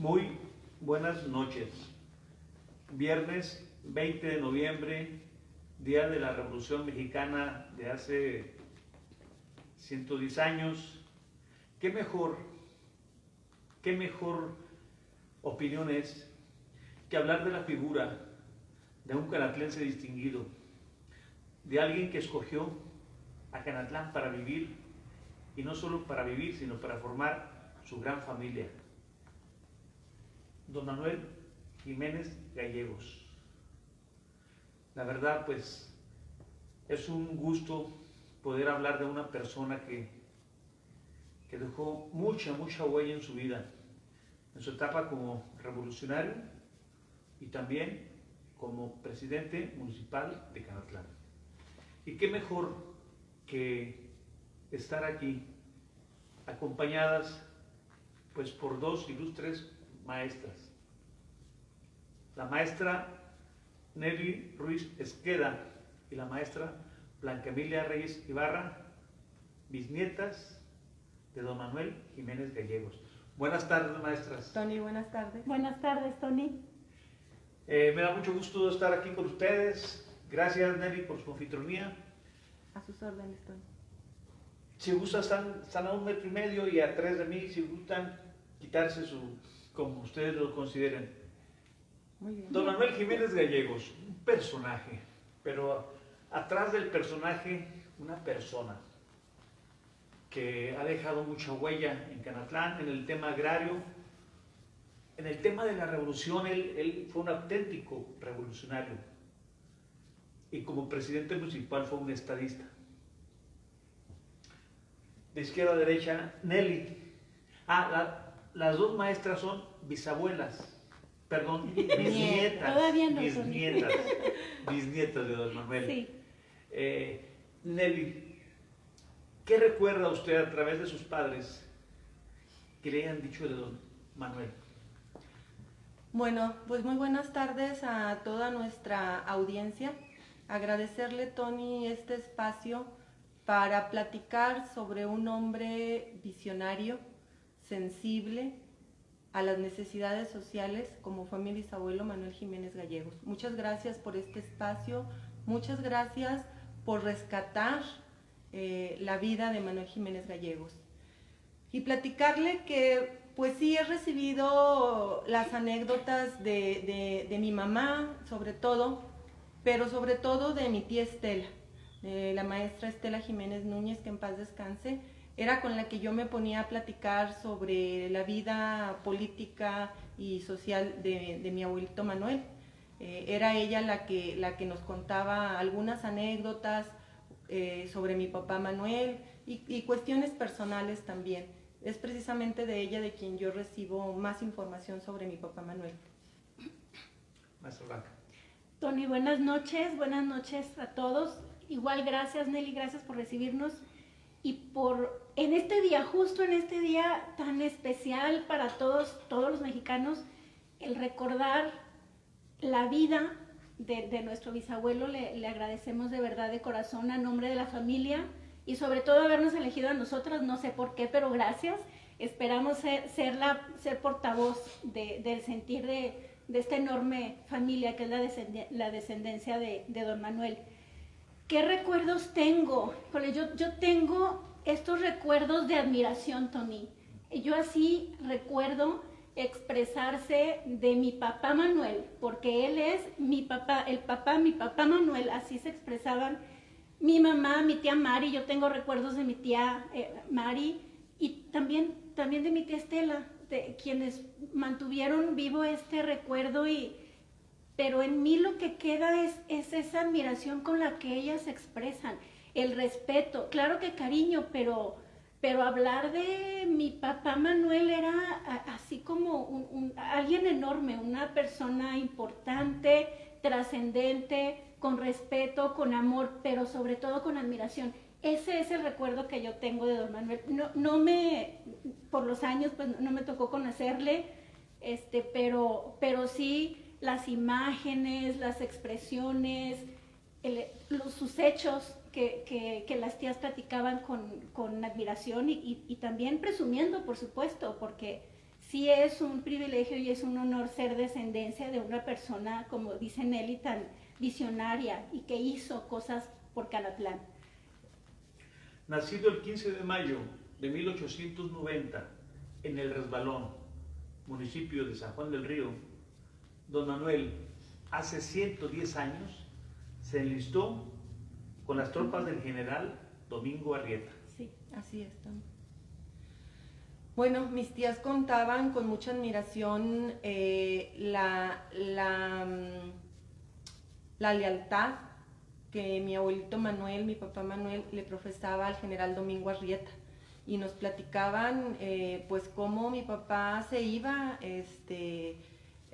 Muy buenas noches. Viernes 20 de noviembre, Día de la Revolución Mexicana de hace 110 años. ¿Qué mejor opinión es que hablar de la figura de un canatlense distinguido, de alguien que escogió a Canatlán para vivir, y no solo para vivir, sino para formar su gran familia? Don Manuel Jiménez Gallegos. La verdad, pues, es un gusto poder hablar de una persona que dejó mucha huella en su vida, en su etapa como revolucionario y también como presidente municipal de Canatlán. Y qué mejor que estar aquí acompañadas pues por dos ilustres maestras. La maestra Nelly Ruiz Esqueda y la maestra Blanca Emilia Reyes Ibarra, bisnietas de don Manuel Jiménez Gallegos. Buenas tardes, maestras. Tony, buenas tardes. Buenas tardes, Tony. Me da mucho gusto estar aquí con ustedes. Gracias, Nelly, por su anfitrionía. A sus órdenes, Tony. Si gustan, están a 1,5 metros y a 3 de mí, si gustan quitarse como ustedes lo consideren. Muy bien. Don Manuel Jiménez Gallegos, un personaje, pero atrás del personaje, una persona que ha dejado mucha huella en Canatlán, en el tema agrario, en el tema de la revolución. Él fue un auténtico revolucionario y como presidente municipal fue un estadista. De izquierda a derecha, Nelly. Las dos maestras son bisabuelas. Perdón, bisnietas. Todavía no bisnietas de don Manuel. Sí. Nelly, ¿qué recuerda usted a través de sus padres que le hayan dicho de don Manuel? Bueno, pues muy buenas tardes a toda nuestra audiencia. Agradecerle, Tony, este espacio para platicar sobre un hombre visionario, sensible a las necesidades sociales, como fue mi bisabuelo Manuel Jiménez Gallegos. Muchas gracias por este espacio, muchas gracias por rescatar la vida de Manuel Jiménez Gallegos. Y platicarle que, pues sí, he recibido las anécdotas de mi mamá, sobre todo, pero sobre todo de mi tía Estela, la maestra Estela Jiménez Núñez, que en paz descanse. Era con la que yo me ponía a platicar sobre la vida política y social de mi abuelito Manuel. Era ella la que nos contaba algunas anécdotas sobre mi papá Manuel y cuestiones personales también. Es precisamente de ella de quien yo recibo más información sobre mi papá Manuel. Maestra Blanca. Tony, buenas noches a todos. Igual gracias, Nelly, gracias por recibirnos y en este día, justo en este día tan especial para todos los mexicanos, el recordar la vida de nuestro bisabuelo. Le agradecemos de verdad, de corazón, a nombre de la familia y sobre todo habernos elegido a nosotras, no sé por qué, pero gracias. Esperamos ser portavoz del sentir de esta enorme familia que es la descendencia de don Manuel. ¿Qué recuerdos tengo? Yo tengo estos recuerdos de admiración, Tony. Yo así recuerdo expresarse de mi papá Manuel, porque él es mi papá, mi papá Manuel, así se expresaban mi mamá, mi tía Mari. Yo tengo recuerdos de mi tía Mari y también de mi tía Estela, de quienes mantuvieron vivo este recuerdo. Pero en mí lo que queda es esa admiración con la que ellas se expresan, el respeto, claro que cariño, pero hablar de mi papá Manuel era así como alguien enorme, una persona importante, trascendente, con respeto, con amor, pero sobre todo con admiración. Ese es el recuerdo que yo tengo de don Manuel. Por los años pues no me tocó conocerle, pero sí las imágenes, las expresiones, sus hechos que las tías platicaban con admiración y también presumiendo, por supuesto, porque sí es un privilegio y es un honor ser descendencia de una persona, como dice Nelly, tan visionaria y que hizo cosas por Canatlán. Nacido el 15 de mayo de 1890 en El Resbalón, municipio de San Juan del Río, don Manuel, hace 110 años, se enlistó con las tropas del general Domingo Arrieta. Sí, así es. Bueno, mis tías contaban con mucha admiración la lealtad que mi abuelito Manuel, mi papá Manuel, le profesaba al general Domingo Arrieta. Y nos platicaban pues cómo mi papá se iba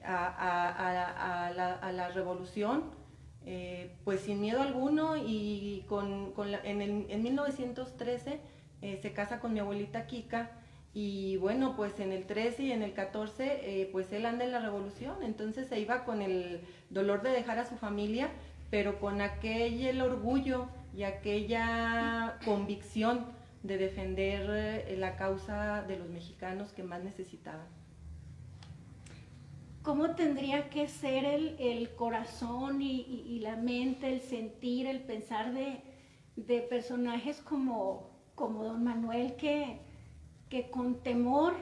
a la revolución, pues sin miedo alguno, y en 1913 se casa con mi abuelita Kika, y bueno, pues en el 13 y en el 14 pues él anda en la revolución. Entonces se iba con el dolor de dejar a su familia, pero con el orgullo y aquella convicción de defender la causa de los mexicanos que más necesitaban. ¿Cómo tendría que ser el corazón y la mente, el sentir, el pensar de personajes como don Manuel, que con temor,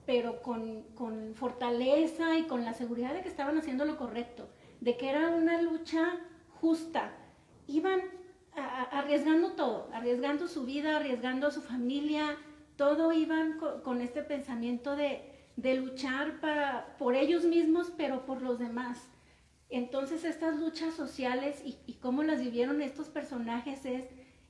pero con fortaleza y con la seguridad de que estaban haciendo lo correcto, de que era una lucha justa, iban arriesgando todo, arriesgando su vida, arriesgando a su familia, todo iban con este pensamiento de luchar por ellos mismos, pero por los demás. Entonces estas luchas sociales y cómo las vivieron estos personajes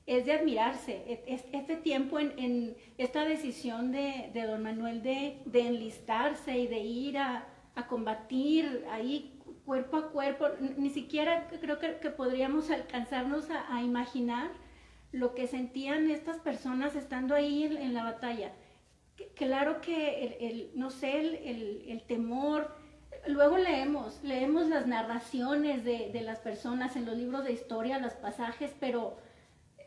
es de admirarse. Este tiempo en esta decisión de don Manuel de enlistarse y de ir a combatir ahí cuerpo a cuerpo, ni siquiera creo que podríamos alcanzarnos a imaginar lo que sentían estas personas estando ahí en la batalla. Claro que el temor, luego leemos las narraciones de las personas en los libros de historia, los pasajes, pero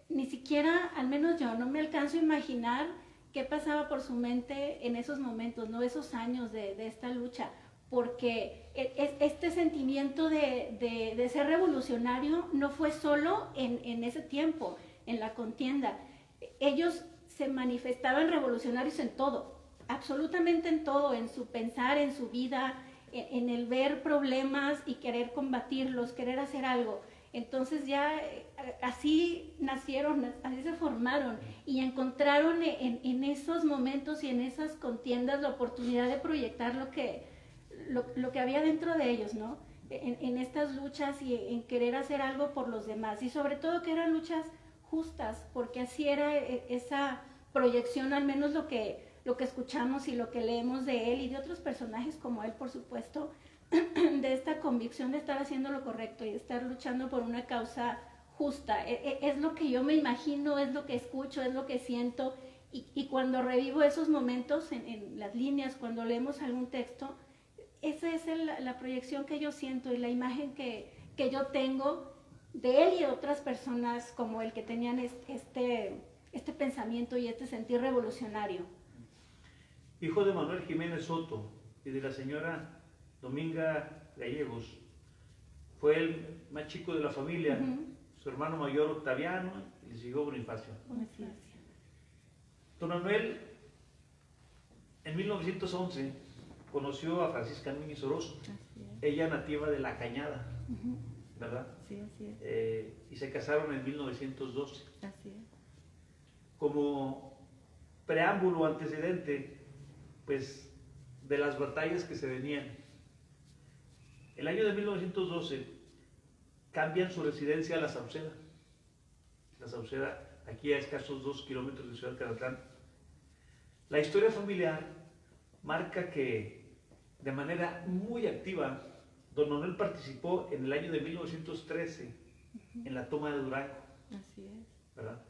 ni siquiera, al menos yo, no me alcanzo a imaginar qué pasaba por su mente en esos momentos, ¿no? Esos años de esta lucha, porque este sentimiento de ser revolucionario no fue solo en ese tiempo, en la contienda. Ellos se manifestaban revolucionarios en todo, absolutamente en todo, en su pensar, en su vida, en el ver problemas y querer combatirlos, querer hacer algo. Entonces ya así nacieron, así se formaron y encontraron en esos momentos y en esas contiendas la oportunidad de proyectar lo que había dentro de ellos, ¿no? En estas luchas y en querer hacer algo por los demás, y sobre todo que eran luchas justas, porque así era esa proyección, al menos lo que escuchamos y lo que leemos de él y de otros personajes como él, por supuesto, de esta convicción de estar haciendo lo correcto y de estar luchando por una causa justa. Es lo que yo me imagino, es lo que escucho, es lo que siento, y cuando revivo esos momentos en las líneas, cuando leemos algún texto, esa es la proyección que yo siento y la imagen que yo tengo de él y de otras personas como él, que tenían este pensamiento y este sentir revolucionario. Hijo de Manuel Jiménez Soto y de la señora Dominga Gallegos, fue el más chico de la familia. Su hermano mayor Octaviano, y le siguió Bonifacio. Don Manuel, en 1911, conoció a Francisca Núñez Orozco, ella nativa de La Cañada, ¿verdad? Sí, así es. Y se casaron en 1912. Así es. Como preámbulo, antecedente, pues, de las batallas que se venían. El año de 1912 cambian su residencia a La Sauceda. La Sauceda, aquí a escasos 2 kilómetros de Ciudad Canatlán. La historia familiar marca que de manera muy activa don Manuel participó en el año de 1913 en la toma de Durango. Así es. ¿Verdad?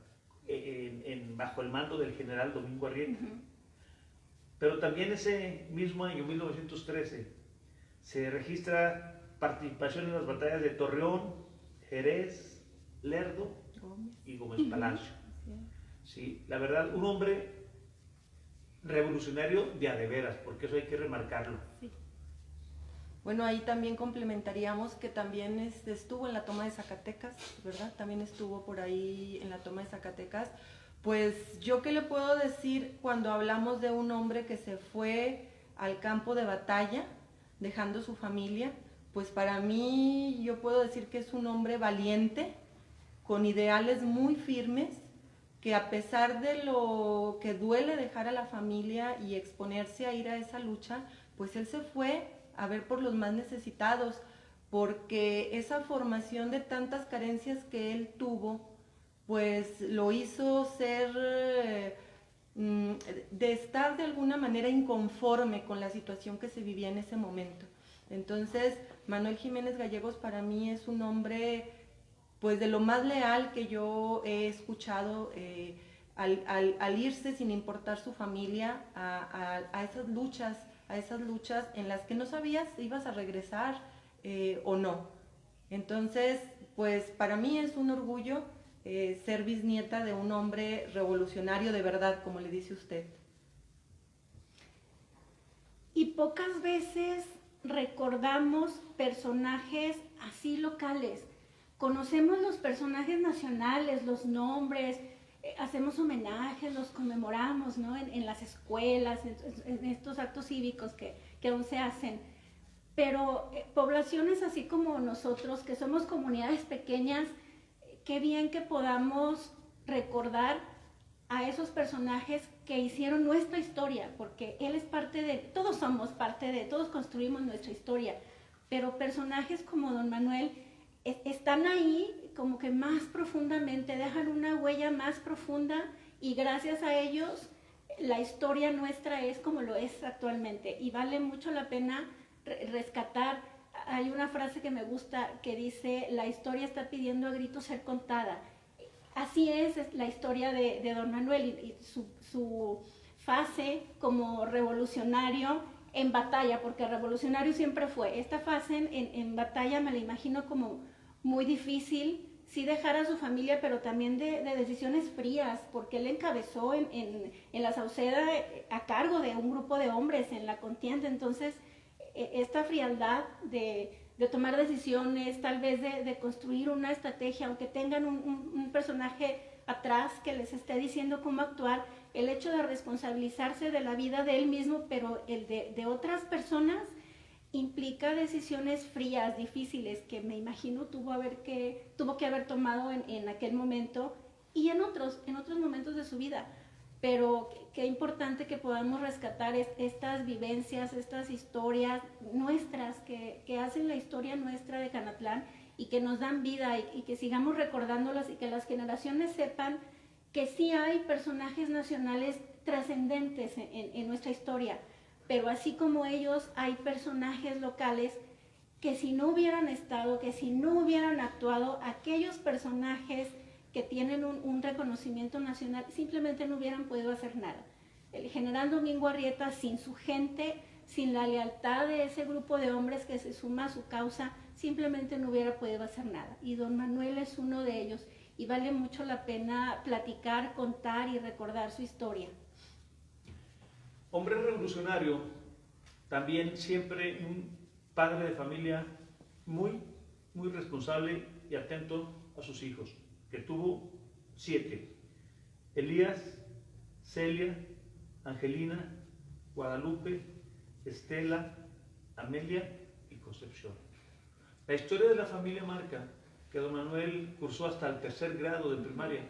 Bajo el mando del general Domingo Arrieta. Pero también ese mismo año, 1913, se registra participación en las batallas de Torreón, Jerez, Lerdo y Gómez Palacio. Sí, la verdad, un hombre revolucionario de a de veras, porque eso hay que remarcarlo. Sí. Bueno, ahí también complementaríamos que también estuvo en la toma de Zacatecas, ¿verdad? También estuvo por ahí en la toma de Zacatecas. Pues yo qué le puedo decir cuando hablamos de un hombre que se fue al campo de batalla, dejando su familia, pues para mí yo puedo decir que es un hombre valiente, con ideales muy firmes, que a pesar de lo que duele dejar a la familia y exponerse a ir a esa lucha, pues él se fue a ver por los más necesitados, porque esa formación de tantas carencias que él tuvo, pues lo hizo ser, de estar de alguna manera inconforme con la situación que se vivía en ese momento. Entonces, Manuel Jiménez Gallegos para mí es un hombre, pues de lo más leal que yo he escuchado, al irse sin importar su familia a esas luchas en las que no sabías si ibas a regresar o no. Entonces, pues para mí es un orgullo ser bisnieta de un hombre revolucionario de verdad, como le dice usted. Y pocas veces recordamos personajes así locales. Conocemos los personajes nacionales, los nombres, hacemos homenajes, los conmemoramos, ¿no? En las escuelas, en estos actos cívicos que aún se hacen. Pero poblaciones así como nosotros, que somos comunidades pequeñas, qué bien que podamos recordar a esos personajes que hicieron nuestra historia, porque él es parte de, todos somos parte de, todos construimos nuestra historia, pero personajes como don Manuel están ahí como que más profundamente, dejan una huella más profunda y gracias a ellos la historia nuestra es como lo es actualmente y vale mucho la pena rescatar. Hay una frase que me gusta que dice, la historia está pidiendo a gritos ser contada. Así es la historia de don Manuel y su fase como revolucionario en batalla, porque revolucionario siempre fue. Esta fase en batalla me la imagino como muy difícil, sí dejar a su familia, pero también de decisiones frías, porque él encabezó en la Sauceda a cargo de un grupo de hombres en la contienda. Entonces, esta frialdad de tomar decisiones, tal vez de construir una estrategia, aunque tengan un personaje atrás que les esté diciendo cómo actuar, el hecho de responsabilizarse de la vida de él mismo, pero el de otras personas, implica decisiones frías, difíciles, que me imagino tuvo que haber tomado en aquel momento y en otros momentos de su vida. Pero qué importante que podamos rescatar estas vivencias, estas historias nuestras que hacen la historia nuestra de Canatlán y que nos dan vida y que sigamos recordándolas y que las generaciones sepan que sí hay personajes nacionales trascendentes en nuestra historia, pero así como ellos hay personajes locales que si no hubieran estado, que si no hubieran actuado, aquellos personajes que tienen un reconocimiento nacional, simplemente no hubieran podido hacer nada. El general Domingo Arrieta, sin su gente, sin la lealtad de ese grupo de hombres que se suma a su causa, simplemente no hubiera podido hacer nada. Y don Manuel es uno de ellos, y vale mucho la pena platicar, contar y recordar su historia. Hombre revolucionario, también siempre un padre de familia muy responsable y atento a sus hijos, que tuvo 7: Elías, Celia, Angelina, Guadalupe, Estela, Amelia y Concepción. La historia de la familia marca que don Manuel cursó hasta el 3er grado de primaria,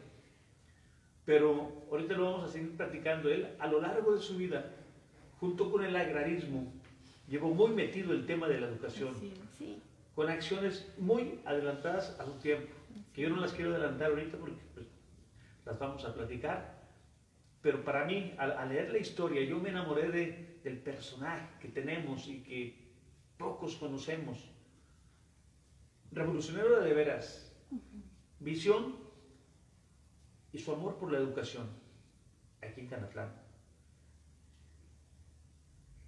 pero ahorita lo vamos a seguir platicando. Él, a lo largo de su vida, junto con el agrarismo, llevó muy metido el tema de la educación, Sí. con acciones muy adelantadas a su tiempo, que yo no las quiero adelantar ahorita porque pues, las vamos a platicar, pero para mí, al leer la historia, yo me enamoré del personaje que tenemos y que pocos conocemos. Revolucionario de veras, visión y su amor por la educación, aquí en Canatlán.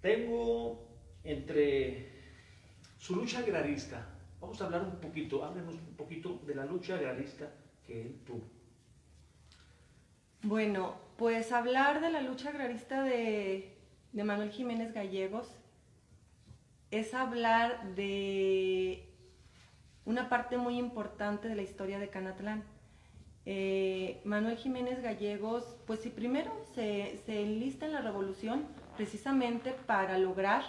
Tengo entre su lucha agrarista, vamos a hablar un poquito, háblenos un poquito de la lucha agrarista que él tuvo. Bueno, pues hablar de la lucha agrarista de Manuel Jiménez Gallegos es hablar de una parte muy importante de la historia de Canatlán. Manuel Jiménez Gallegos, pues sí, primero se enlista en la revolución precisamente para lograr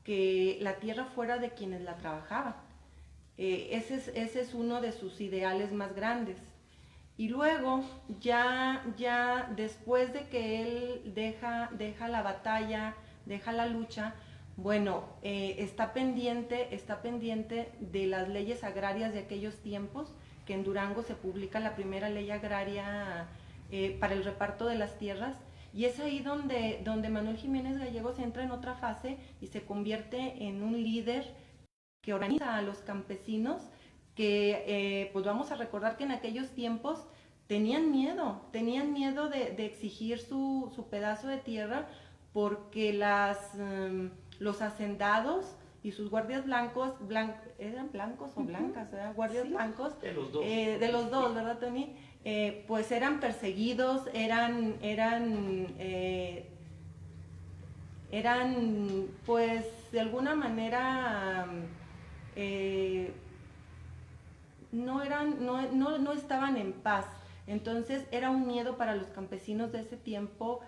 que la tierra fuera de quienes la trabajaban. Ese es uno de sus ideales más grandes. Y luego, ya después de que él deja la batalla, deja la lucha, bueno, está pendiente de las leyes agrarias de aquellos tiempos, que en Durango se publica la primera ley agraria para el reparto de las tierras, y es ahí donde Manuel Jiménez Gallegos entra en otra fase y se convierte en un líder que organiza a los campesinos, que pues vamos a recordar que en aquellos tiempos tenían miedo de exigir su pedazo de tierra, porque los hacendados y sus guardias ¿eran blancos o blancas? Guardias sí, blancos. De los dos, ¿verdad, Tony? Pues eran perseguidos, eran pues de alguna manera no estaban en paz. Entonces era un miedo para los campesinos de ese tiempo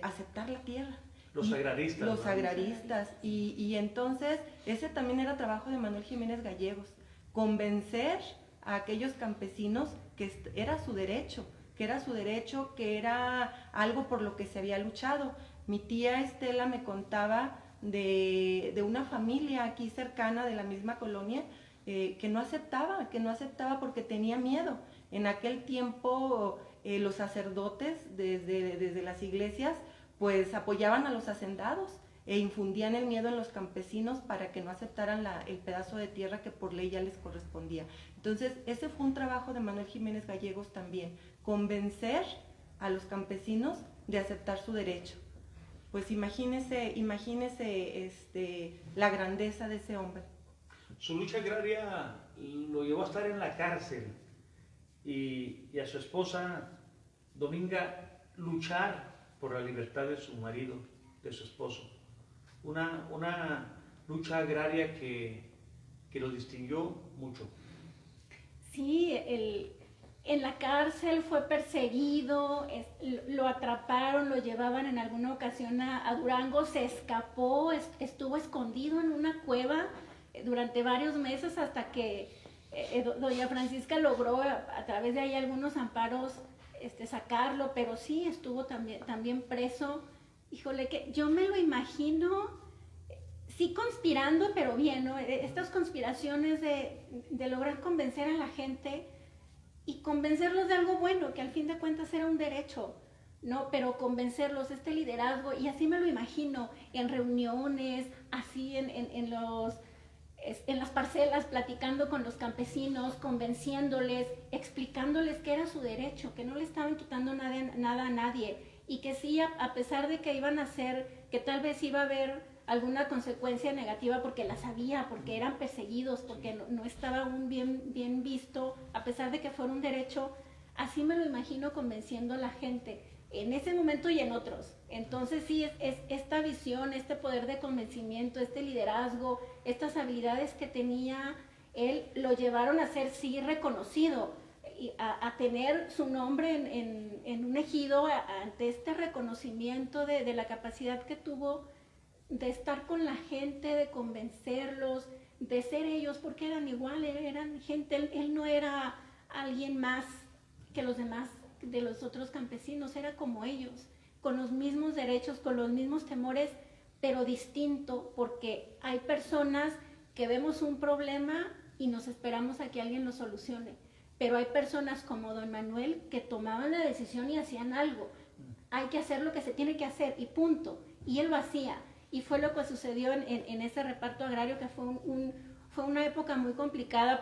aceptar la tierra. Los agraristas. Los agraristas. Y entonces ese también era trabajo de Manuel Jiménez Gallegos, convencer a aquellos campesinos que era su derecho, que era algo por lo que se había luchado. Mi tía Estela me contaba de una familia aquí cercana de la misma colonia que no aceptaba porque tenía miedo. En aquel tiempo los sacerdotes desde las iglesias pues apoyaban a los hacendados e infundían el miedo en los campesinos para que no aceptaran el pedazo de tierra que por ley ya les correspondía. Entonces ese fue un trabajo de Manuel Jiménez Gallegos también, convencer a los campesinos de aceptar su derecho. Pues imagínese la grandeza de ese hombre. Su lucha agraria lo llevó a estar en la cárcel y a su esposa Dominga luchar por la libertad de su marido, de su esposo. Una lucha agraria que lo distinguió mucho. Sí, en la cárcel fue perseguido, lo atraparon, lo llevaban en alguna ocasión a Durango, se escapó, estuvo escondido en una cueva durante varios meses hasta que doña Francisca logró a través de ahí algunos amparos sacarlo, pero sí estuvo también preso. Híjole, que yo me lo imagino, sí conspirando, pero bien, ¿no? Estas conspiraciones de lograr convencer a la gente y convencerlos de algo bueno, que al fin de cuentas era un derecho, ¿no? Pero convencerlos, este liderazgo, y así me lo imagino, en reuniones, así en las parcelas, platicando con los campesinos, convenciéndoles, explicándoles que era su derecho, que no le estaban quitando nada a nadie, y que sí, a pesar de que iban a hacer, que tal vez iba a haber alguna consecuencia negativa porque la sabía, porque eran perseguidos, porque no estaba aún bien visto, a pesar de que fuera un derecho, así me lo imagino convenciendo a la gente, en ese momento y en otros. Entonces sí, es esta visión, este poder de convencimiento, este liderazgo, estas habilidades que tenía él, lo llevaron a ser sí reconocido, a tener su nombre en un ejido, ante este reconocimiento de la capacidad que tuvo de estar con la gente, de convencerlos, de ser ellos, porque eran igual, eran gente, él no era alguien más que los demás, de los otros campesinos, era como ellos, con los mismos derechos, con los mismos temores, pero distinto, porque hay personas que vemos un problema y nos esperamos a que alguien lo solucione, pero hay personas como don Manuel que tomaban la decisión y hacían algo. Hay que hacer lo que se tiene que hacer y punto, y él lo hacía, y fue lo que sucedió en ese reparto agrario, que fue una época muy complicada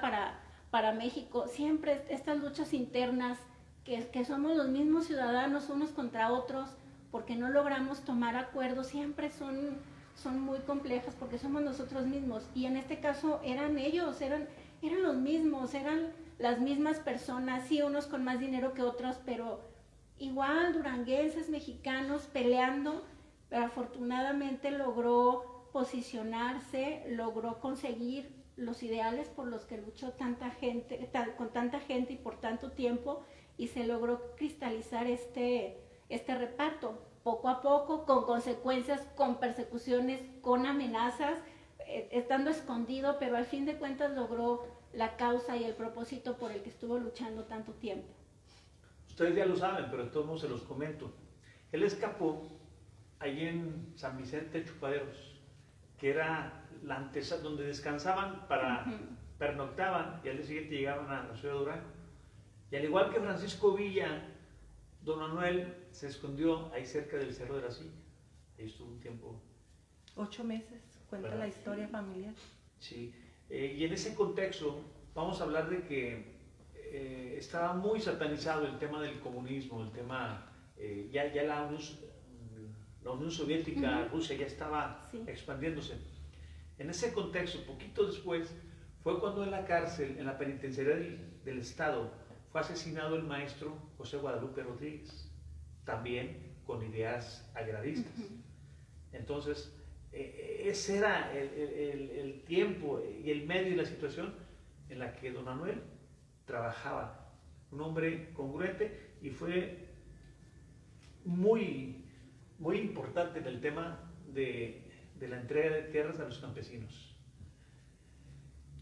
para México. Siempre estas luchas internas, que somos los mismos ciudadanos unos contra otros, porque no logramos tomar acuerdos, siempre son muy complejas, porque somos nosotros mismos, y en este caso eran ellos, eran los mismos, eran las mismas personas, sí, unos con más dinero que otros, pero igual duranguenses, mexicanos peleando, pero afortunadamente logró posicionarse, logró conseguir los ideales por los que luchó tanta gente, con tanta gente y por tanto tiempo, y se logró cristalizar este reparto, poco a poco, con consecuencias, con persecuciones, con amenazas, estando escondido, pero al fin de cuentas logró la causa y el propósito por el que estuvo luchando tanto tiempo. Ustedes ya lo saben, pero de todos modos se los comento. Él escapó allí en San Vicente Chupaderos, que era la antesala donde descansaban para pernoctaban y al día siguiente llegaban a la ciudad de Durango. Y al igual que Francisco Villa, don Manuel se escondió ahí cerca del Cerro de la Silla. Ahí estuvo un tiempo. 8 meses, cuenta ¿Verdad? la historia familiar. Sí, y en ese contexto vamos a hablar de que estaba muy satanizado el tema del comunismo, el tema, ya la Unión Soviética, Rusia ya estaba expandiéndose. En ese contexto, poquito después, fue cuando en la cárcel, en la penitenciaría del Estado, fue asesinado el maestro José Guadalupe Rodríguez, también con ideas agraristas. Entonces, ese era el tiempo y el medio y la situación en la que don Manuel trabajaba. Un hombre congruente y fue muy, muy importante en el tema de la entrega de tierras a los campesinos.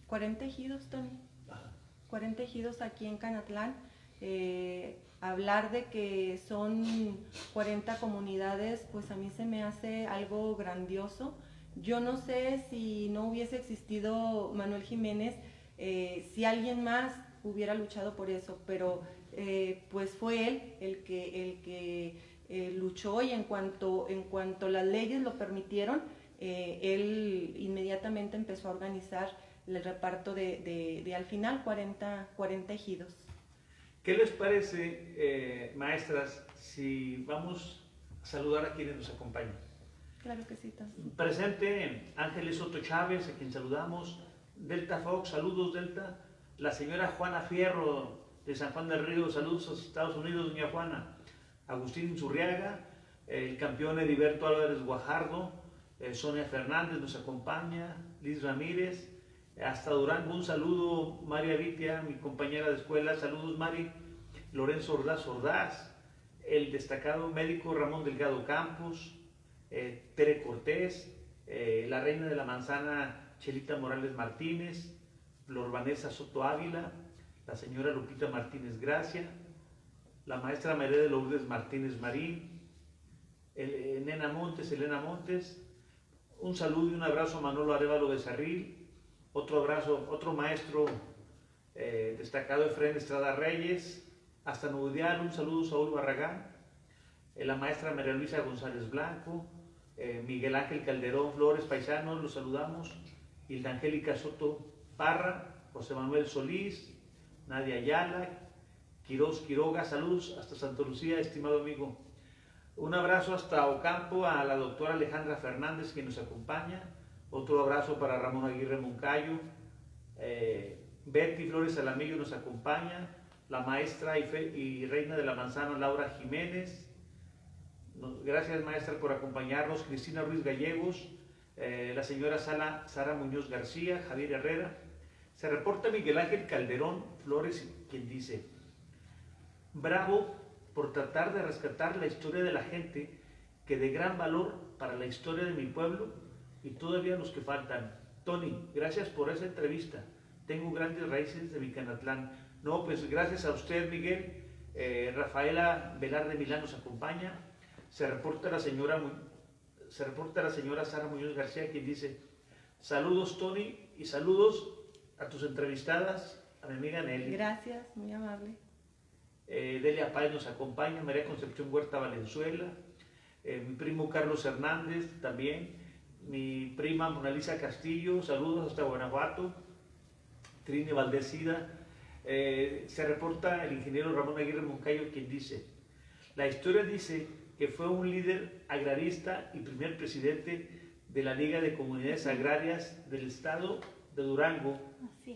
40 ejidos, Tony. Ajá. 40 ejidos aquí en Canatlán. Hablar de que son 40 comunidades, pues a mí se me hace algo grandioso. Yo no sé si no hubiese existido Manuel Jiménez, si alguien más hubiera luchado por eso, pero pues fue él el que luchó, y en cuanto las leyes lo permitieron, él inmediatamente empezó a organizar el reparto de al final 40 ejidos. ¿Qué les parece, maestras, si vamos a saludar a quienes nos acompañan? Claro que sí, Tony. Presente Ángeles Soto Chávez, a quien saludamos. Delta Fox, saludos Delta. La señora Juana Fierro de San Juan del Río, saludos a Estados Unidos, doña Juana. Agustín Insurriaga, el campeón Heriberto Álvarez Guajardo, Sonia Fernández nos acompaña, Liz Ramírez, hasta Durango un saludo, María Vitia, mi compañera de escuela, saludos Mari, Lorenzo Ordaz, el destacado médico Ramón Delgado Campos, Tere Cortés, la reina de la manzana Chelita Morales Martínez, Flor Vanessa Soto Ávila, la señora Lupita Martínez Gracia, la maestra María de Lourdes Martínez Marín, Elena Montes, un saludo y un abrazo a Manolo Arévalo Becerril, otro abrazo, otro maestro destacado Efraín Estrada Reyes, hasta Nudial, un saludo Saúl Barragán, la maestra María Luisa González Blanco, Miguel Ángel Calderón Flores, paisanos, los saludamos, Hilda Angélica Soto Parra, José Manuel Solís, Nadia Ayala, Quirós Quiroga, saludos hasta Santa Lucía, estimado amigo. Un abrazo hasta Ocampo a la doctora Alejandra Fernández, que nos acompaña. Otro abrazo para Ramón Aguirre Moncayo. Betty Flores Alamillo nos acompaña. La maestra y reina de la manzana Laura Jiménez. Gracias, maestra, por acompañarnos. Cristina Ruiz Gallegos. La señora Sara Muñoz García, Javier Herrera. Se reporta Miguel Ángel Calderón Flores, quien dice: bravo por tratar de rescatar la historia de la gente, que de gran valor para la historia de mi pueblo y todavía los que faltan. Tony, gracias por esa entrevista. Tengo grandes raíces de mi Canatlán. No, pues gracias a usted, Miguel. Rafaela Velarde Milán nos acompaña. Se reporta la señora Sara Muñoz García, quien dice: saludos, Tony, y saludos a tus entrevistadas, a mi amiga Nelly. Gracias, muy amable. Delia Páez nos acompaña, María Concepción Huerta Valenzuela, mi primo Carlos Hernández también, mi prima Monalisa Castillo, saludos hasta Guanajuato, Trini Valdecida. Se reporta el ingeniero Ramón Aguirre Moncayo, quien dice: la historia dice que fue un líder agrarista y primer presidente de la Liga de Comunidades Agrarias del Estado de Durango,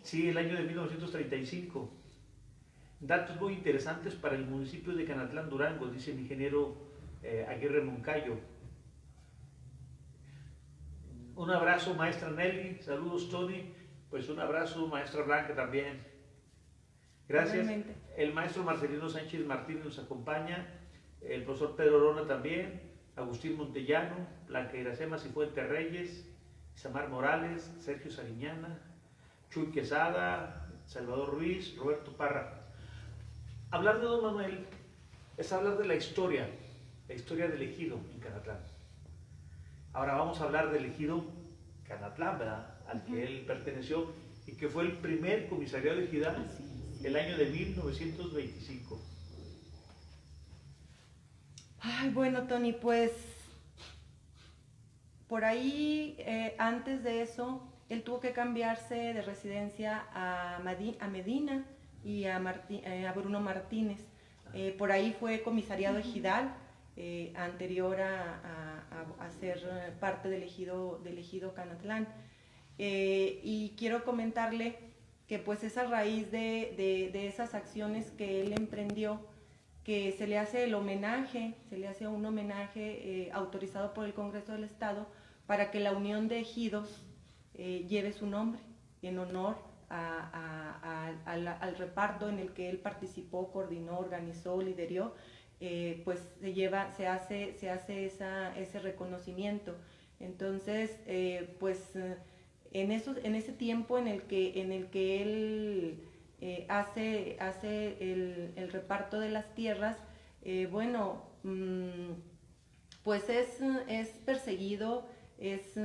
sí, el año de 1935. datos muy interesantes para el municipio de Canatlán, Durango, dice el ingeniero Aguirre Moncayo. Un abrazo, maestra Nelly, saludos Tony, pues un abrazo, maestra Blanca también. Gracias. Realmente. El maestro Marcelino Sánchez Martínez nos acompaña, el profesor Pedro Lona también, Agustín Montellano, Blanca Iracema Cifuentes Reyes, Isamar Morales, Sergio Sariñana, Chuy Quesada, Salvador Ruiz, Roberto Parra. Hablar de don Manuel es hablar de la historia del ejido en Canatlán. Ahora vamos a hablar del ejido Canatlán, ¿verdad? Al que él perteneció y que fue el primer comisariado ejidal el año de 1925. Ay, bueno, Tony, pues por ahí, antes de eso, él tuvo que cambiarse de residencia a Medina y a Bruno Martínez. Por ahí fue comisariado ejidal, anterior a ser parte del ejido Canatlán. Y quiero comentarle que pues es a raíz de esas acciones que él emprendió, que se le hace un homenaje autorizado por el Congreso del Estado para que la Unión de Ejidos lleve su nombre en honor al reparto en el que él participó, coordinó, organizó, lideró. Pues se hace ese reconocimiento. Entonces, en ese tiempo en el que él hace el reparto de las tierras, pues es perseguido, es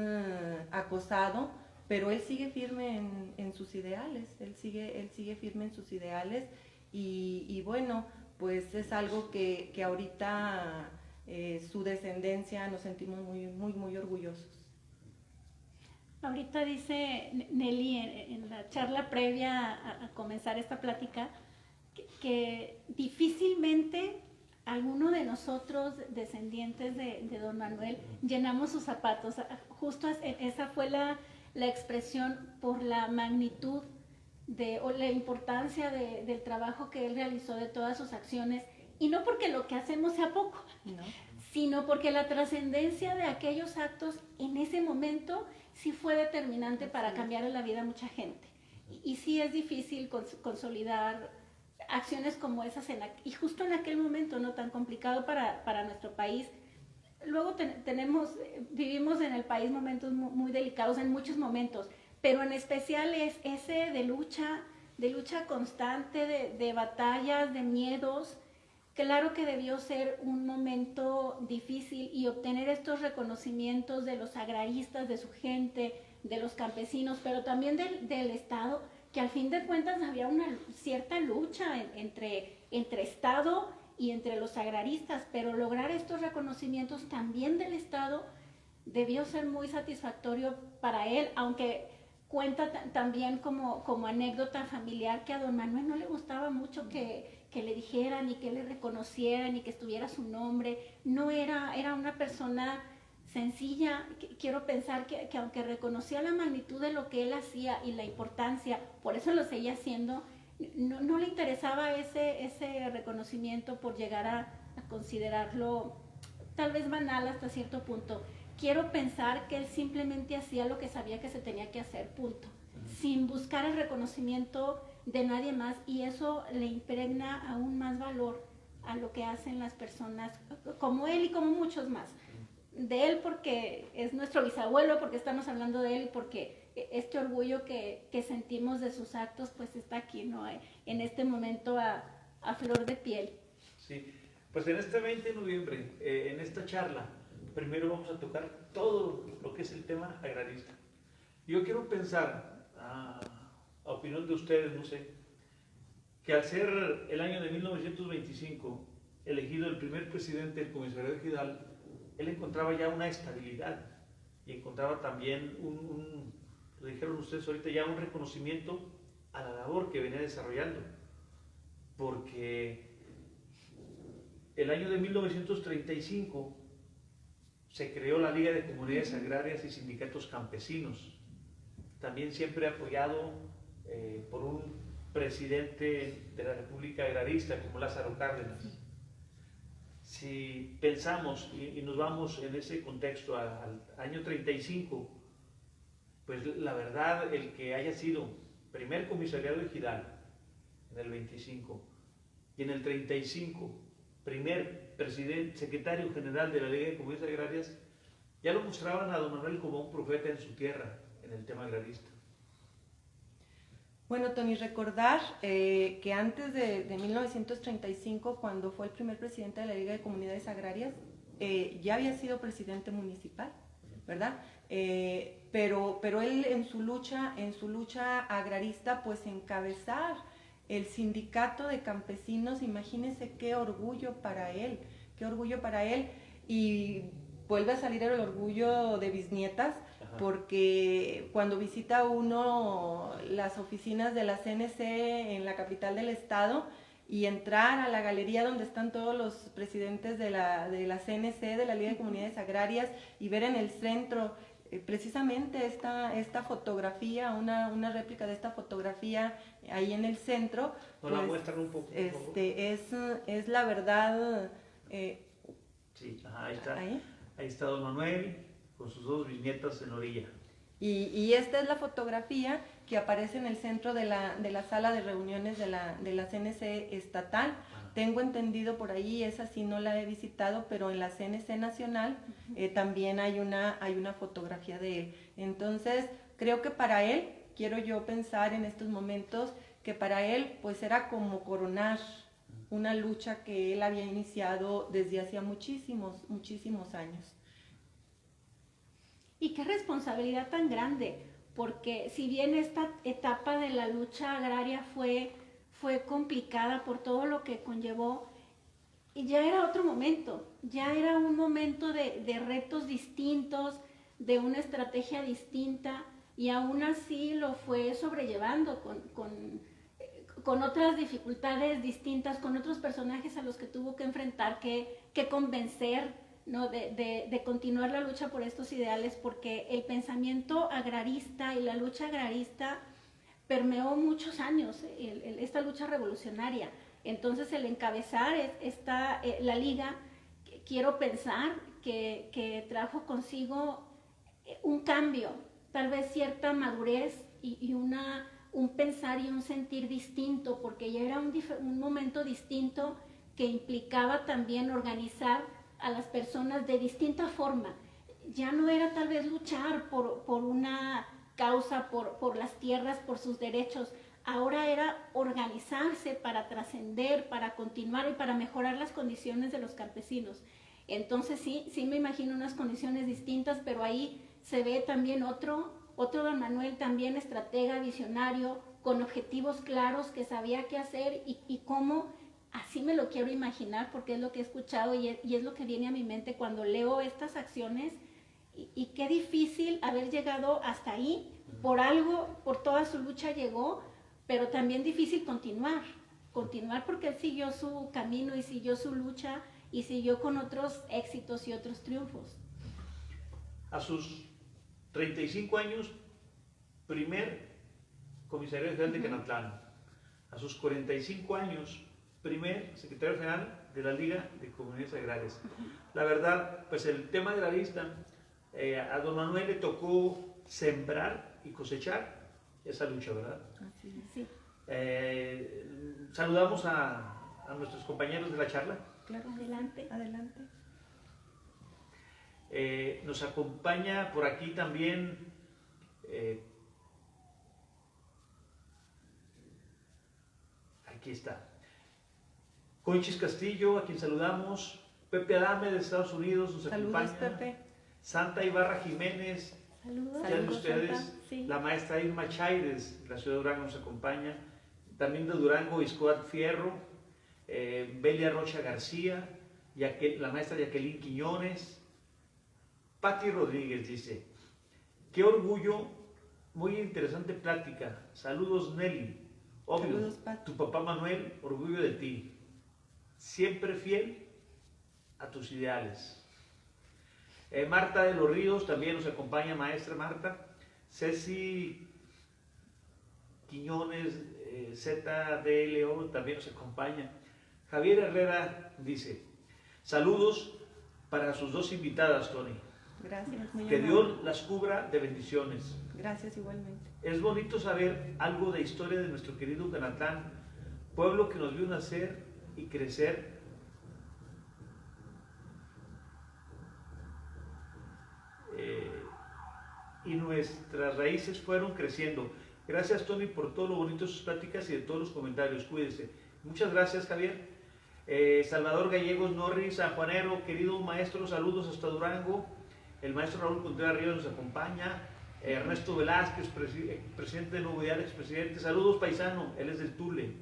acosado, pero él sigue firme en sus ideales, él sigue firme en sus ideales y bueno, pues es algo que ahorita su descendencia nos sentimos muy orgullosos. Ahorita dice Nelly en la charla previa a comenzar esta plática que difícilmente alguno de nosotros, descendientes de don Manuel, llenamos sus zapatos. Justo esa fue la expresión por la magnitud o la importancia del trabajo que él realizó, de todas sus acciones, y no porque lo que hacemos sea poco, ¿No? sino porque la trascendencia de aquellos actos en ese momento sí fue determinante para cambiar la vida a mucha gente. Y sí es difícil consolidar acciones como esas y justo en aquel momento no tan complicado para nuestro país. Luego vivimos en el país momentos muy delicados en muchos momentos, pero en especial es ese de lucha constante, de batallas, de miedos. Claro que debió ser un momento difícil y obtener estos reconocimientos de los agraristas, de su gente, de los campesinos, pero también del Estado, que al fin de cuentas había una cierta lucha entre Estado y entre los agraristas, pero lograr estos reconocimientos también del Estado debió ser muy satisfactorio para él, aunque cuenta también como anécdota familiar que a don Manuel no le gustaba mucho que le dijeran y que le reconocieran y que estuviera su nombre. No era una persona sencilla. Quiero pensar que aunque reconocía la magnitud de lo que él hacía y la importancia, por eso lo seguía haciendo, no le interesaba ese reconocimiento por llegar a considerarlo tal vez banal hasta cierto punto. Quiero pensar que él simplemente hacía lo que sabía que se tenía que hacer, punto, sin buscar el reconocimiento de nadie más, y eso le impregna aún más valor a lo que hacen las personas como él y como muchos más. De él porque es nuestro bisabuelo, porque estamos hablando de él y porque este orgullo que sentimos de sus actos pues está aquí, ¿no? En este momento a flor de piel. Sí, pues en este 20 de noviembre, en esta charla, primero vamos a tocar todo lo que es el tema agrarista. Yo quiero pensar, a opinión de ustedes, no sé, que al ser el año de 1925 elegido el primer presidente del comisariado ejidal, él encontraba ya una estabilidad y encontraba también lo dijeron ustedes ahorita, ya un reconocimiento a la labor que venía desarrollando, porque el año de 1935 se creó la Liga de Comunidades Agrarias y Sindicatos Campesinos, también siempre apoyado por un presidente de la República Agrarista como Lázaro Cárdenas. Si pensamos y nos vamos en ese contexto al año 35, pues la verdad, el que haya sido primer comisariado ejidal en el 25 y en el 35 primer presidente, secretario general de la Liga de Comunidades Agrarias, ya lo mostraban a don Manuel como un profeta en su tierra en el tema agrarista. Bueno, Tony, recordar que antes de 1935, cuando fue el primer presidente de la Liga de Comunidades Agrarias, ya había sido presidente municipal, ¿verdad? Pero él en su lucha agrarista, pues encabezar el sindicato de campesinos, imagínense qué orgullo para él, y vuelve a salir el orgullo de bisnietas, porque cuando visita uno las oficinas de la CNC en la capital del estado y entrar a la galería donde están todos los presidentes de la CNC, de la Liga de Comunidades Agrarias, y ver en el centro precisamente esta fotografía, una réplica de esta fotografía ahí en el centro, ¿Nos la muestran un poco? es la verdad. Sí, ahí está. Ahí está don Manuel con sus dos bisnietas en orilla. Y esta es la fotografía que aparece en el centro de la sala de reuniones de la CNC estatal. Tengo entendido por ahí, esa sí no la he visitado, pero en la CNC nacional también hay una fotografía de él. Entonces, creo que para él, quiero yo pensar en estos momentos, que para él pues era como coronar una lucha que él había iniciado desde hacía muchísimos años. Y qué responsabilidad tan grande, porque si bien esta etapa de la lucha agraria fue complicada por todo lo que conllevó, y ya era otro momento, ya era un momento de retos distintos, de una estrategia distinta, y aún así lo fue sobrellevando con otras dificultades distintas, con otros personajes a los que tuvo que enfrentar, que convencer, ¿no? de continuar la lucha por estos ideales, porque el pensamiento agrarista y la lucha agrarista permeó muchos años esta lucha revolucionaria. Entonces el encabezar la liga, quiero pensar que trajo consigo un cambio, tal vez cierta madurez y un pensar y un sentir distinto, porque ya era un momento distinto que implicaba también organizar a las personas de distinta forma. Ya no era tal vez luchar por una causa, por las tierras, por sus derechos. Ahora era organizarse para trascender, para continuar y para mejorar las condiciones de los campesinos. Entonces sí me imagino unas condiciones distintas, pero ahí se ve también otro don Manuel, también estratega, visionario, con objetivos claros, que sabía qué hacer y cómo. Así me lo quiero imaginar, porque es lo que he escuchado y es lo que viene a mi mente cuando leo estas acciones, y qué difícil haber llegado hasta ahí. Por algo, por toda su lucha llegó, pero también difícil continuar porque él siguió su camino y siguió su lucha y siguió con otros éxitos y otros triunfos. A sus 35 años, primer comisario general de Canatlán. A sus 45 años, primer secretario general de la Liga de Comunidades Agrarias. La verdad, pues el tema de la lista, a don Manuel le tocó sembrar y cosechar esa lucha, ¿verdad? Así es. Sí. Saludamos a nuestros compañeros de la charla. Claro, Adelante. adelante. Nos acompaña por aquí también aquí está Conchis Castillo, a quien saludamos. Pepe Adame de Estados Unidos nos Saludos, acompaña. Pepe. Santa Ibarra Jiménez, Saludos. ya de Saludos, ustedes. Santa. Sí. La maestra Irma Chaires, de la ciudad de Durango, nos acompaña. También de Durango, Iscoat Fierro, Belia Rocha García, la maestra Jacqueline Quiñones. Patti Rodríguez dice: qué orgullo, muy interesante plática. Saludos, Nelly. Obvio, Saludos, Patti. tu papá Manuel, orgullo de ti. Siempre fiel a tus ideales. Marta de los Ríos también nos acompaña, maestra Marta. Ceci Quiñones, ZDLO también nos acompaña. Javier Herrera dice, saludos para sus dos invitadas, Tony. Gracias, muy Que amable. Dios las cubra de bendiciones. Gracias igualmente. Es bonito saber algo de historia de nuestro querido Canatlán, pueblo que nos vio nacer y crecer. Y nuestras raíces fueron creciendo. Gracias, Tony, por todo lo bonito de sus pláticas y de todos los comentarios. Cuídese. Muchas gracias, Javier. Salvador Gallegos Norris, sanjuanero, querido maestro, saludos hasta Durango. El maestro Raúl Contreras Rivas nos acompaña. Ernesto Velázquez, presidente de Nuevo Ideal, expresidente. Saludos, paisano, él es del Tule.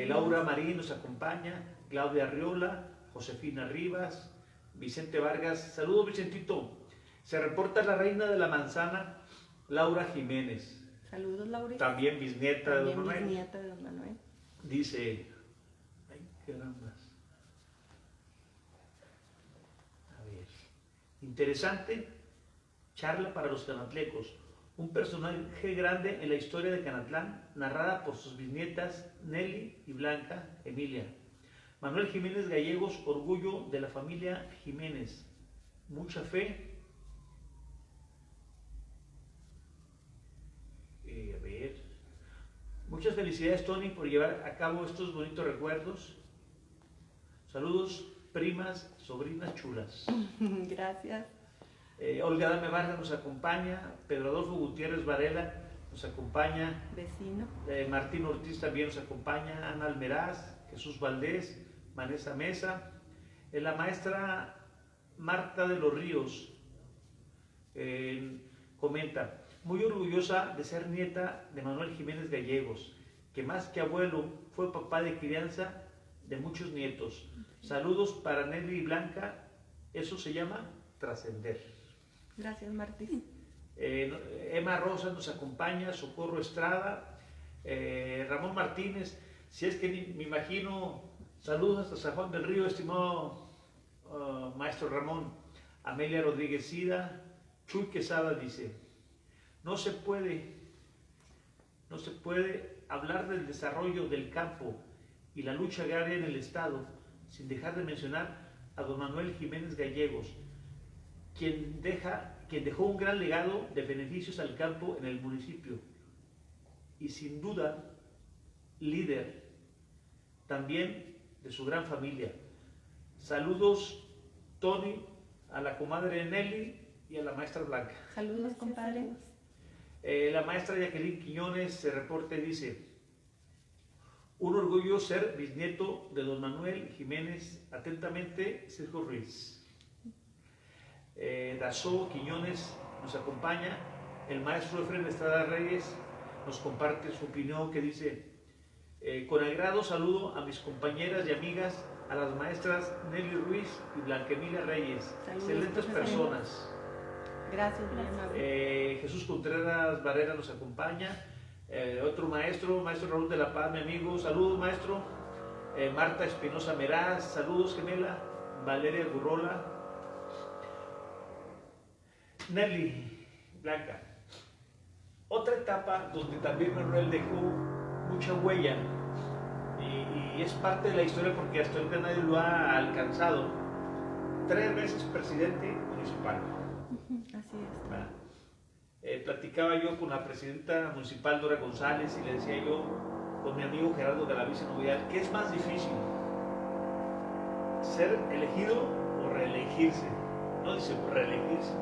Laura Marín nos acompaña. Claudia Arriola, Josefina Rivas, Vicente Vargas. Saludos, Vicentito. Se reporta la reina de la manzana, Laura Jiménez. Saludos, Laura. También bisnieta de don Manuel. Bisnieta de don Manuel. Dice, ay, carambas. A ver, interesante charla para los canatlecos. Un personaje grande en la historia de Canatlán, narrada por sus bisnietas Nelly y Blanca Emilia. Manuel Jiménez Gallegos, orgullo de la familia Jiménez. Mucha fe. A ver. Muchas felicidades, Tony, por llevar a cabo estos bonitos recuerdos. Saludos, primas, sobrinas chulas. Gracias. Olga Dame Vargas nos acompaña. Pedro Adolfo Gutiérrez Varela nos acompaña. Vecino. Martín Ortiz también nos acompaña. Ana Almeraz, Jesús Valdés, Vanessa Mesa. La maestra Marta de los Ríos comenta, muy orgullosa de ser nieta de Manuel Jiménez Gallegos, que más que abuelo fue papá de crianza de muchos nietos. Saludos para Nelly y Blanca, eso se llama trascender. Gracias, Martín. Emma Rosa nos acompaña, Socorro Estrada, Ramón Martínez, si es que me imagino, saludos hasta San Juan del Río, estimado maestro Ramón. Amelia Rodríguez Sida, Chuy Quesada dice, no se puede hablar del desarrollo del campo y la lucha agraria en el Estado sin dejar de mencionar a don Manuel Jiménez Gallegos, quien dejó un gran legado de beneficios al campo en el municipio y sin duda líder también de su gran familia. Saludos, Tony, a la comadre Nelly y a la maestra Blanca. Saludos, Gracias, compadre. saludos. La maestra Jacqueline Quiñones se reporta y dice, un orgullo ser bisnieto de don Manuel Jiménez, atentamente Sergio Ruiz. Dazó Quiñones nos acompaña. El maestro Efraín Estrada Reyes nos comparte su opinión que dice, con agrado saludo a mis compañeras y amigas, a las maestras Nelly Ruiz y Blanca Emilia Reyes, Saludos, excelentes profesor. personas. Gracias, muy amable. Jesús Contreras Varela nos acompaña. Otro maestro Raúl de la Paz, mi amigo, saludos maestro. Marta Espinosa Meraz, saludos gemela. Valeria Gurrola. Nelly Blanca. Otra etapa donde también Manuel dejó mucha huella y es parte de la historia porque hasta ahorita nadie lo ha alcanzado. 3 veces presidente municipal. Así es. ¿Verdad? Platicaba yo con la presidenta municipal Dora González y le decía yo con mi amigo Gerardo Galaviz Novial, ¿qué es más difícil? ¿Ser elegido o reelegirse? No dice reelegirse.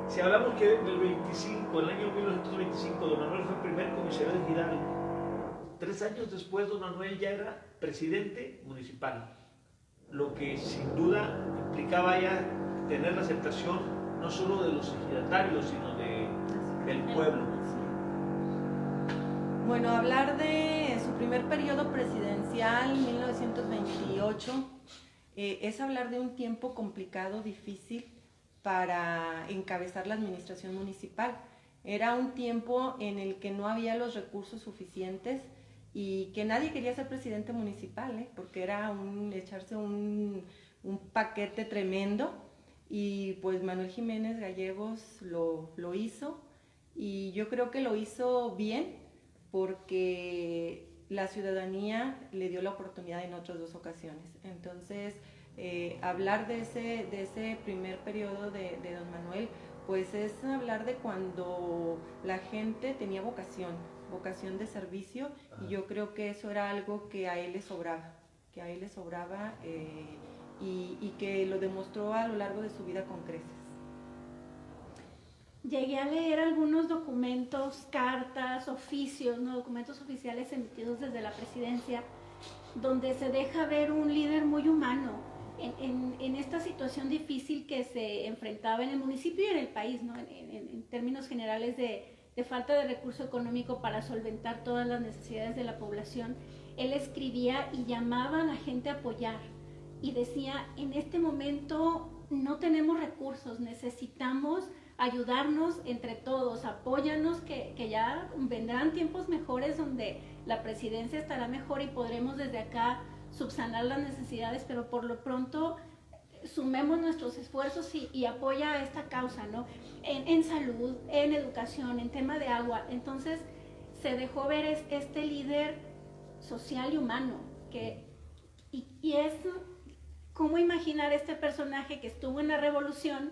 Si hablamos que en el 25, el año 1925, don Manuel fue el primer comisario de Hidalgo. 3 años después, don Manuel ya era presidente municipal, lo que sin duda implicaba ya tener la aceptación no solo de los ejidatarios, sino del pueblo. Bueno, hablar de su primer periodo presidencial, 1928, es hablar de un tiempo complicado, difícil para encabezar la administración municipal. Era un tiempo en el que no había los recursos suficientes y que nadie quería ser presidente municipal, porque era echarse un paquete tremendo y pues Manuel Jiménez Gallegos lo hizo, y yo creo que lo hizo bien porque la ciudadanía le dio la oportunidad en otras 2 ocasiones. Entonces, hablar de ese primer periodo de don Manuel, pues es hablar de cuando la gente tenía vocación de servicio. Ajá. Y yo creo que eso era algo que a él le sobraba, y que lo demostró a lo largo de su vida con creces. Llegué a leer algunos documentos, cartas, oficios, ¿no? Documentos oficiales emitidos desde la presidencia, donde se deja ver un líder muy humano en esta situación difícil que se enfrentaba en el municipio y en el país, ¿no? En términos generales de falta de recurso económico para solventar todas las necesidades de la población. Él escribía y llamaba a la gente a apoyar y decía, en este momento no tenemos recursos, necesitamos ayudarnos entre todos, apóyanos, que ya vendrán tiempos mejores donde la presidencia estará mejor y podremos desde acá subsanar las necesidades, pero por lo pronto sumemos nuestros esfuerzos y apoya a esta causa, ¿no? En salud, en educación, en tema de agua. Entonces se dejó ver este líder social y humano, y es cómo imaginar este personaje que estuvo en la revolución,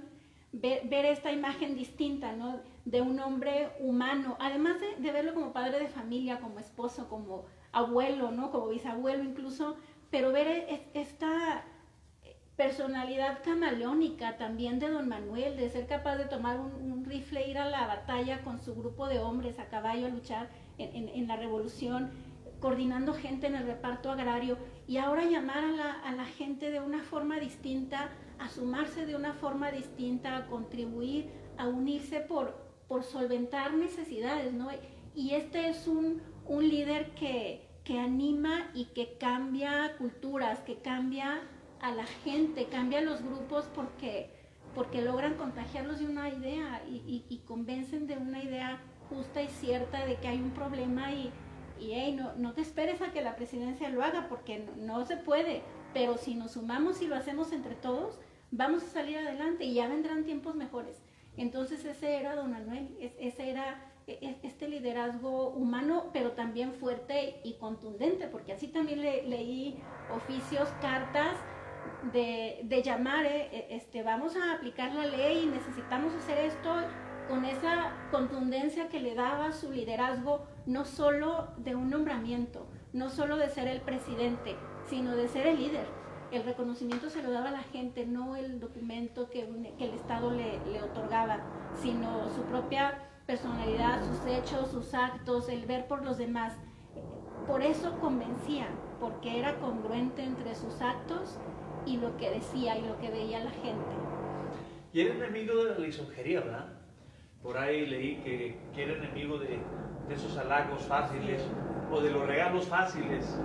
ver esta imagen distinta, ¿no? De un hombre humano, además de verlo como padre de familia, como esposo, como abuelo, ¿no? Como bisabuelo incluso, pero ver esta personalidad camaleónica también de don Manuel, de ser capaz de tomar un rifle, ir a la batalla con su grupo de hombres a caballo a luchar en la revolución, coordinando gente en el reparto agrario, y ahora llamar a la gente de una forma distinta, a sumarse de una forma distinta, a contribuir, a unirse por solventar necesidades, ¿no? Y este es un líder que anima y que cambia culturas, que cambia a la gente, cambia a los grupos porque logran contagiarlos de una idea y convencen de una idea justa y cierta de que hay un problema y hey, no te esperes a que la presidencia lo haga porque no se puede, pero si nos sumamos y lo hacemos entre todos, vamos a salir adelante y ya vendrán tiempos mejores. Entonces ese era don Manuel, ese era este liderazgo humano, pero también fuerte y contundente, porque así también leí oficios, cartas de llamar, vamos a aplicar la ley y necesitamos hacer esto, con esa contundencia que le daba su liderazgo, no solo de un nombramiento, no solo de ser el presidente, sino de ser el líder. El reconocimiento se lo daba a la gente, no el documento que el Estado le otorgaba, sino su propia personalidad, sus hechos, sus actos, el ver por los demás. Por eso convencía, porque era congruente entre sus actos y lo que decía y lo que veía la gente. Y era enemigo de la lisonjería, ¿verdad? Por ahí leí que era enemigo de esos halagos fáciles o de los regalos fáciles.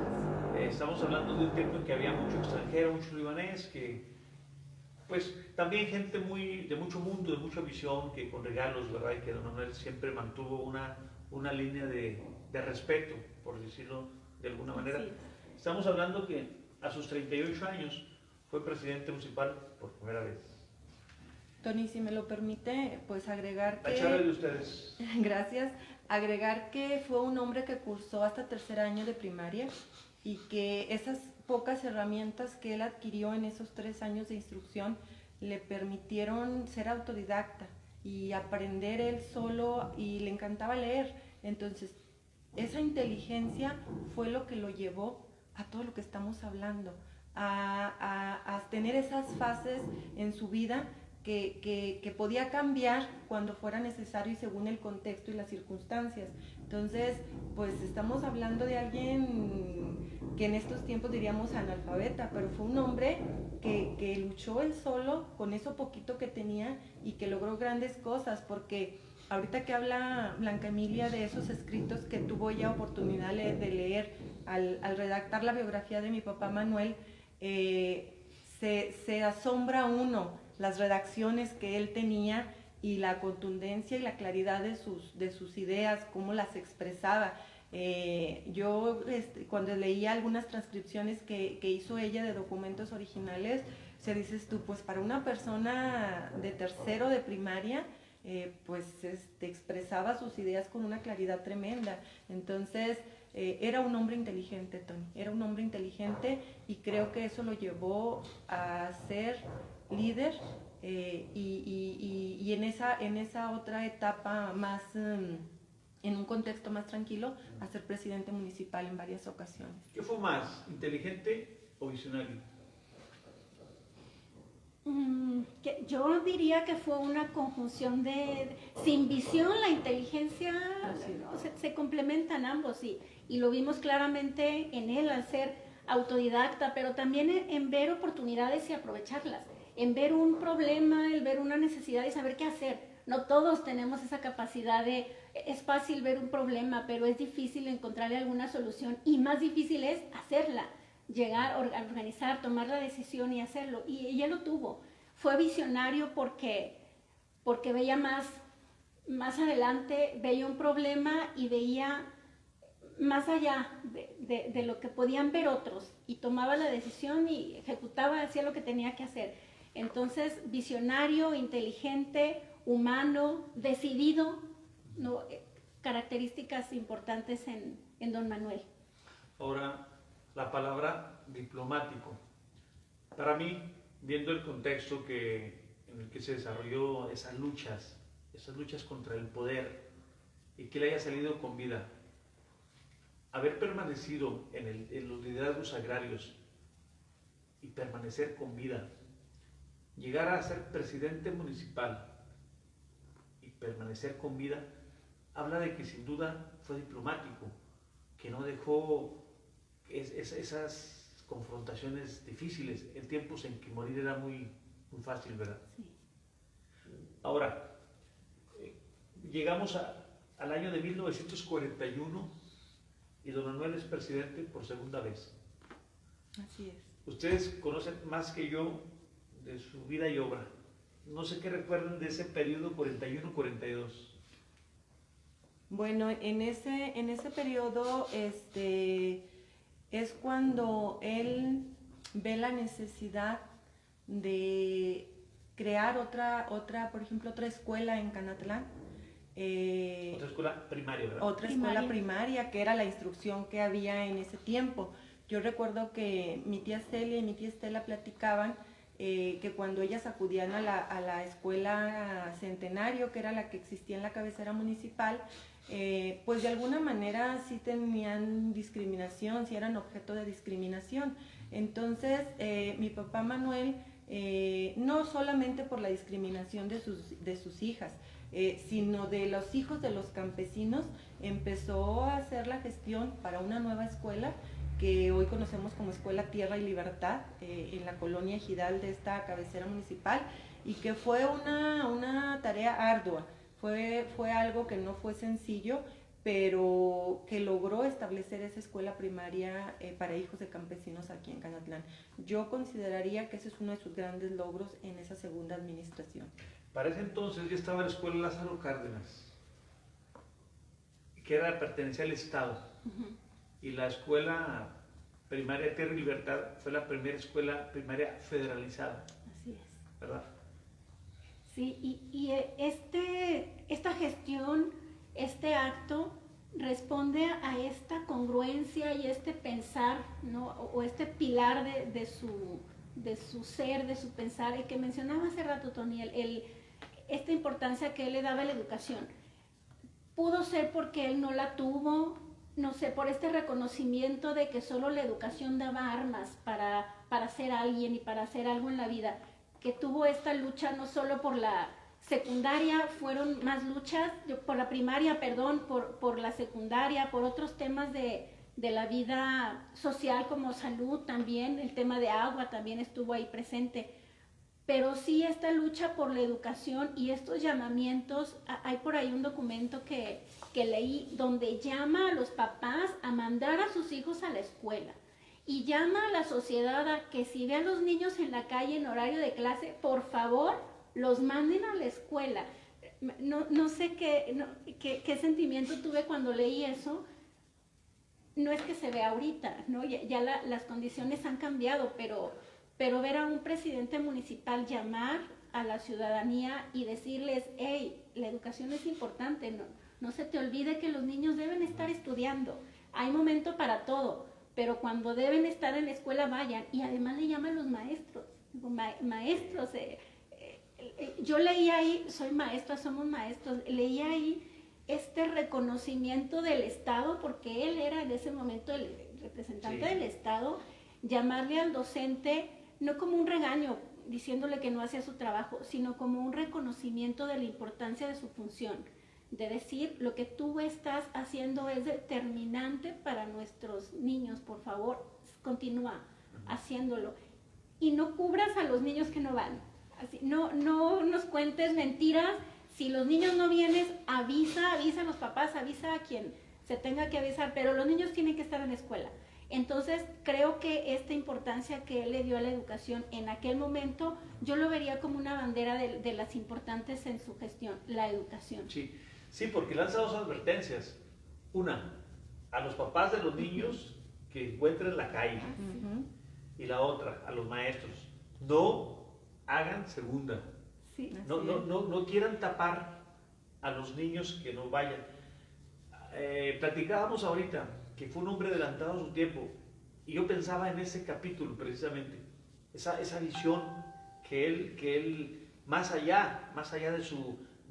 Estamos hablando de un tiempo en que había mucho extranjero, mucho libanés, que pues también gente de mucho mundo, de mucha visión, que con regalos, ¿verdad? Y que don Manuel siempre mantuvo una línea de respeto, por decirlo de alguna manera. Sí. Estamos hablando que a sus 38 años fue presidente municipal por primera vez. Tony, si me lo permite, pues agregar que... La charla de ustedes. Gracias. Agregar que fue un hombre que cursó hasta 3er año de primaria y que esas pocas herramientas que él adquirió en esos 3 años de instrucción le permitieron ser autodidacta y aprender él solo, y le encantaba leer. Entonces, esa inteligencia fue lo que lo llevó a todo lo que estamos hablando, a tener esas fases en su vida que podía cambiar cuando fuera necesario y según el contexto y las circunstancias. Entonces, pues estamos hablando de alguien que en estos tiempos diríamos analfabeta, pero fue un hombre que luchó él solo con eso poquito que tenía y que logró grandes cosas, porque ahorita que habla Blanca Emilia de esos escritos que tuvo ella oportunidad de leer al redactar la biografía de mi papá Manuel, se asombra uno las redacciones que él tenía y la contundencia y la claridad de sus ideas, cómo las expresaba. Yo cuando leía algunas transcripciones que hizo ella de documentos originales, O sea, dices tú, pues para una persona de tercero de primaria, pues expresaba sus ideas con una claridad tremenda. Entonces, era un hombre inteligente, Tony, era un hombre inteligente, y creo que eso lo llevó a ser líder, y en esa otra etapa más, en un contexto más tranquilo, a ser presidente municipal en varias ocasiones. ¿Qué fue más, inteligente o visionario? Yo diría que fue una conjunción sin visión, la inteligencia, ¿no? Se complementan ambos, y lo vimos claramente en él al ser autodidacta, pero también en ver oportunidades y aprovecharlas, en ver un problema, el ver una necesidad y saber qué hacer. No todos tenemos esa capacidad es fácil ver un problema, pero es difícil encontrarle alguna solución, y más difícil es hacerla. Llegar, organizar, tomar la decisión y hacerlo, y él lo tuvo. Fue visionario porque veía más adelante, veía un problema y veía más allá de lo que podían ver otros, y tomaba la decisión y ejecutaba, hacía lo que tenía que hacer. Entonces, visionario, inteligente, humano, decidido, ¿no? Características importantes en don Manuel. Ahora, la palabra diplomático. Para mí, viendo el contexto en el que se desarrolló esas luchas contra el poder, y que él haya salido con vida, haber permanecido en los liderazgos agrarios y permanecer con vida, llegar a ser presidente municipal y permanecer con vida, habla de que sin duda fue diplomático, que no dejó esas confrontaciones difíciles en tiempos en que morir era muy fácil, ¿verdad? Sí. Ahora, llegamos al año de 1941 y don Manuel es presidente por segunda vez. Así es. Ustedes conocen más que yo de su vida y obra. No sé qué recuerdan de ese periodo 41-42. Bueno, en ese periodo, es cuando él ve la necesidad de crear por ejemplo, otra escuela en Canatlán. Otra escuela primaria, ¿verdad? Otra escuela primaria, que era la instrucción que había en ese tiempo. Yo recuerdo que mi tía Celia y mi tía Estela platicaban que cuando ellas acudían a la escuela Centenario, que era la que existía en la cabecera municipal, pues de alguna manera sí tenían discriminación, sí eran objeto de discriminación. Entonces, mi papá Manuel, no solamente por la discriminación de sus hijas, sino de los hijos de los campesinos, empezó a hacer la gestión para una nueva escuela que hoy conocemos como Escuela Tierra y Libertad, en la colonia Ejidal de esta cabecera municipal, y que fue una tarea ardua. Fue algo que no fue sencillo, pero que logró establecer esa escuela primaria para hijos de campesinos aquí en Canatlán. Yo consideraría que ese es uno de sus grandes logros en esa segunda administración. Para ese entonces ya estaba la escuela Lázaro Cárdenas, que pertenecía al Estado. Y la escuela primaria Tierra y Libertad fue la primera escuela primaria federalizada. Así es. ¿Verdad? Sí, y esta gestión, este acto, responde a esta congruencia y este pensar, ¿no? O este pilar de su ser, de su pensar, el que mencionaba hace rato, Tony, esta importancia que él le daba a la educación. Pudo ser porque él no la tuvo, no sé, por este reconocimiento de que solo la educación daba armas para ser alguien y para hacer algo en la vida, que tuvo esta lucha no solo por la secundaria, fueron más luchas, por la primaria, perdón, por la secundaria, por otros temas de la vida social como salud también, el tema de agua también estuvo ahí presente. Pero sí esta lucha por la educación y estos llamamientos, hay por ahí un documento que leí donde llama a los papás a mandar a sus hijos a la escuela y llama a la sociedad a que si ve a los niños en la calle en horario de clase, por favor, los manden a la escuela. No sé qué sentimiento tuve cuando leí eso. No es que se vea ahorita, ¿no? Ya las condiciones han cambiado, pero pero ver a un presidente municipal llamar a la ciudadanía y decirles, hey, la educación es importante, no se te olvide que los niños deben estar estudiando, hay momento para todo, pero cuando deben estar en la escuela vayan, y además le llaman los maestros, maestros, yo leí ahí, soy maestra, somos maestros, leí ahí este reconocimiento del Estado, porque él era en ese momento el representante del Estado, llamarle al docente no como un regaño, diciéndole que no hacía su trabajo, sino como un reconocimiento de la importancia de su función, de decir, lo que tú estás haciendo es determinante para nuestros niños, por favor, continúa haciéndolo. Y no cubras a los niños que no van. Así, no nos cuentes mentiras. Si los niños no vienen, avisa a los papás, avisa a quien se tenga que avisar, pero los niños tienen que estar en la escuela. Entonces, creo que esta importancia que él le dio a la educación en aquel momento, yo lo vería como una bandera de las importantes en su gestión, la educación. Sí, porque lanza dos advertencias. Una, a los papás de los niños que encuentren en la calle. Y la otra, a los maestros. No hagan segunda. Sí. No quieran tapar a los niños que no vayan. Platicábamos ahorita que fue un hombre adelantado a su tiempo, y yo pensaba en ese capítulo precisamente, esa visión que él más allá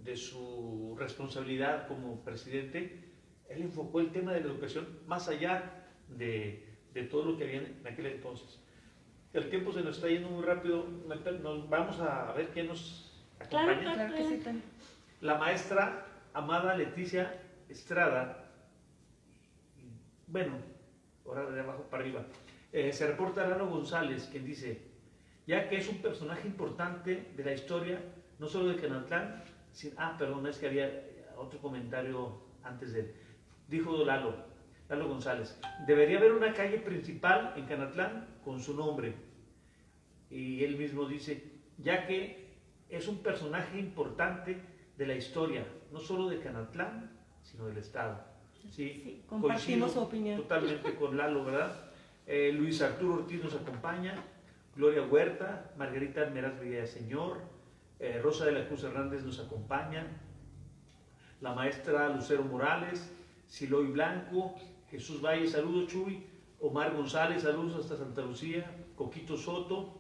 de su responsabilidad como presidente, él enfocó el tema de la educación más allá de todo lo que había en aquel entonces. El tiempo se nos está yendo muy rápido, nos vamos a ver quién nos acompaña. Claro que sí, Tony. La maestra Amada Leticia Estrada, bueno, ahora de abajo para arriba, se reporta Lalo González, quien dice, ya que es un personaje importante de la historia, no solo de Canatlán, perdón, es que había otro comentario antes de él. Dijo Lalo González, debería haber una calle principal en Canatlán con su nombre. Y él mismo dice, ya que es un personaje importante de la historia, no solo de Canatlán, sino del Estado. Sí, compartimos su opinión. Totalmente con Lalo, ¿verdad? Luis Arturo Ortiz nos acompaña, Gloria Huerta, Margarita Almeraz Villaseñor, Rosa de la Cruz Hernández nos acompaña, la maestra Lucero Morales, Siloy Blanco, Jesús Valle, saludos Chuy, Omar González, saludos hasta Santa Lucía, Coquito Soto,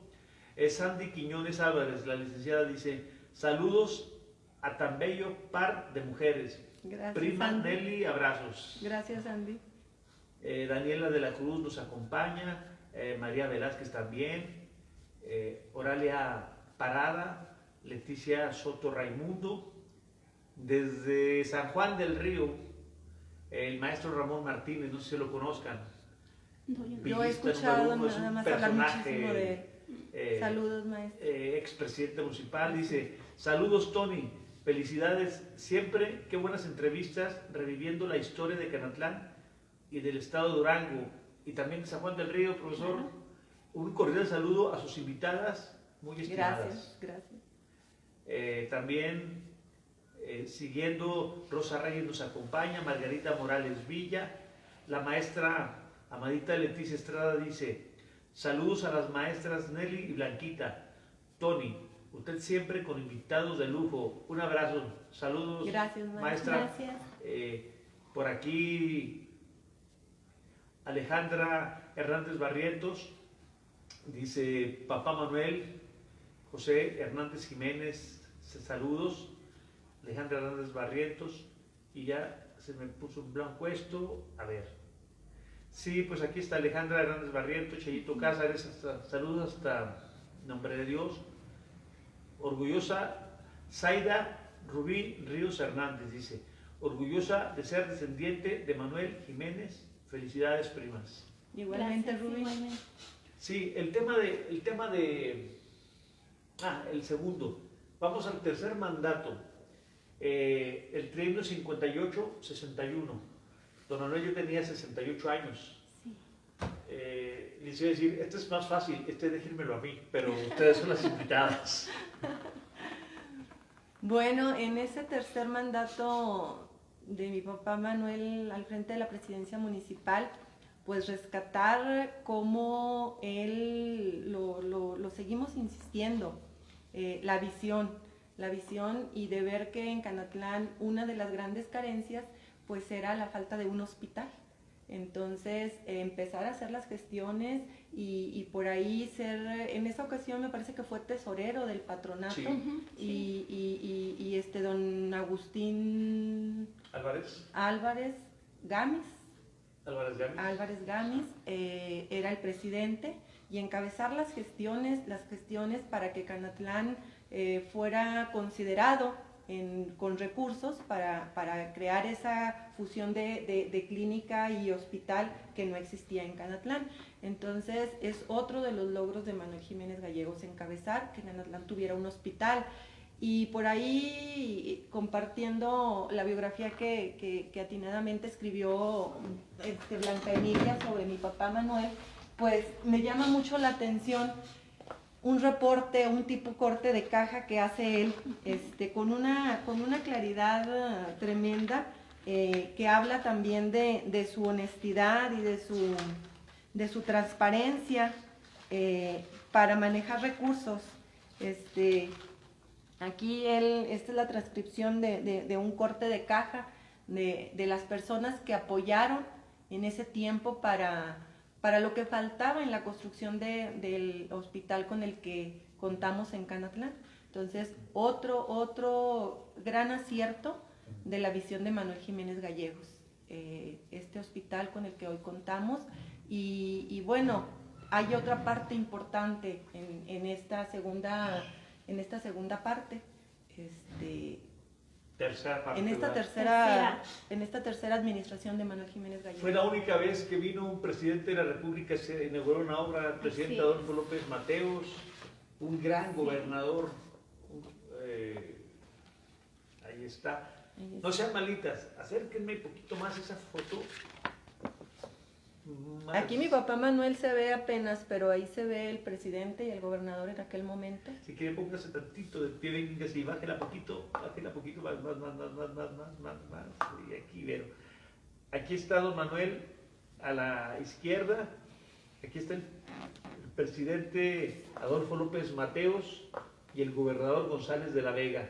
Sandy Quiñones Álvarez, la licenciada dice, saludos a tan bello par de mujeres. Gracias, Prima Andy. Nelly, abrazos. Gracias, Andy. Daniela de la Cruz nos acompaña, María Velázquez también, Oralia Parada, Leticia Soto Raimundo, desde San Juan del Río, el maestro Ramón Martínez, no sé si lo conozcan. No, yo no. Yo he escuchado nada más hablar muchísimo de él. Saludos, maestro. Expresidente municipal, dice, saludos Tony, felicidades siempre, qué buenas entrevistas, reviviendo la historia de Canatlán y del estado de Durango, y también de San Juan del Río, profesor. Claro. Un cordial saludo a sus invitadas, muy estimadas. Gracias. También, siguiendo, Rosa Reyes nos acompaña, Margarita Morales Villa, la maestra Amadita Leticia Estrada dice, saludos a las maestras Nelly y Blanquita. Tony, usted siempre con invitados de lujo. Un abrazo. Saludos. Gracias, maestra. Gracias. Por aquí, Alejandra Hernández Barrientos dice, papá Manuel, José Hernández Jiménez, saludos. Alejandra Hernández Barrientos, y ya se me puso en blanco esto. A ver. Sí, pues aquí está Alejandra Hernández Barrientos, Chayito Cázares, saludos hasta nombre de Dios. Orgullosa Zaida Rubí Ríos Hernández dice, orgullosa de ser descendiente de Manuel Jiménez, felicidades primas. Igualmente, Gracias, Rubí. igualmente. Sí, el segundo. Vamos al tercer mandato, el trienio 58-61. Don Manuel yo tenía 68 años. Sí. Les iba a decir, este es más fácil, déjenmelo a mí, pero ustedes son las invitadas. Bueno, en ese tercer mandato de mi papá Manuel al frente de la presidencia municipal, pues rescatar cómo él lo seguimos insistiendo, la visión y de ver que en Canatlán una de las grandes carencias pues era la falta de un hospital. Entonces empezar a hacer las gestiones y por ahí ser, en esa ocasión me parece que fue tesorero del patronato, Sí. y don Agustín Álvarez Gámez era el presidente, y encabezar las gestiones para que Canatlán fuera considerado con recursos para crear esa fusión de clínica y hospital que no existía en Canatlán. Entonces es otro de los logros de Manuel Jiménez Gallegos, encabezar que Canatlán tuviera un hospital. Y por ahí, compartiendo la biografía que atinadamente escribió Blanca Emilia sobre mi papá Manuel, pues me llama mucho la atención un reporte, un tipo corte de caja que hace él, con una claridad tremenda, que habla también de su honestidad y de su transparencia para manejar recursos. Aquí esta es la transcripción de un corte de caja de las personas que apoyaron en ese tiempo para lo que faltaba en la construcción del hospital con el que contamos en Canatlán. Entonces, otro gran acierto de la visión de Manuel Jiménez Gallegos, este hospital con el que hoy contamos. Y bueno, hay otra parte importante en esta segunda parte, Tercera parte, en esta tercera administración de Manuel Jiménez Gallegos. Fue la única vez que vino un presidente de la República, se inauguró una obra, el presidente Adolfo López Mateos, un gran gobernador. Ahí está. No sean malitas, acérquenme un poquito más esa foto. Más. Aquí mi papá Manuel se ve apenas, pero ahí se ve el presidente y el gobernador en aquel momento. Si quiere, póngase tantito de pie, véngase y bájela poquito, más, y aquí veo. Aquí está don Manuel a la izquierda, aquí está el presidente Adolfo López Mateos y el gobernador González de la Vega.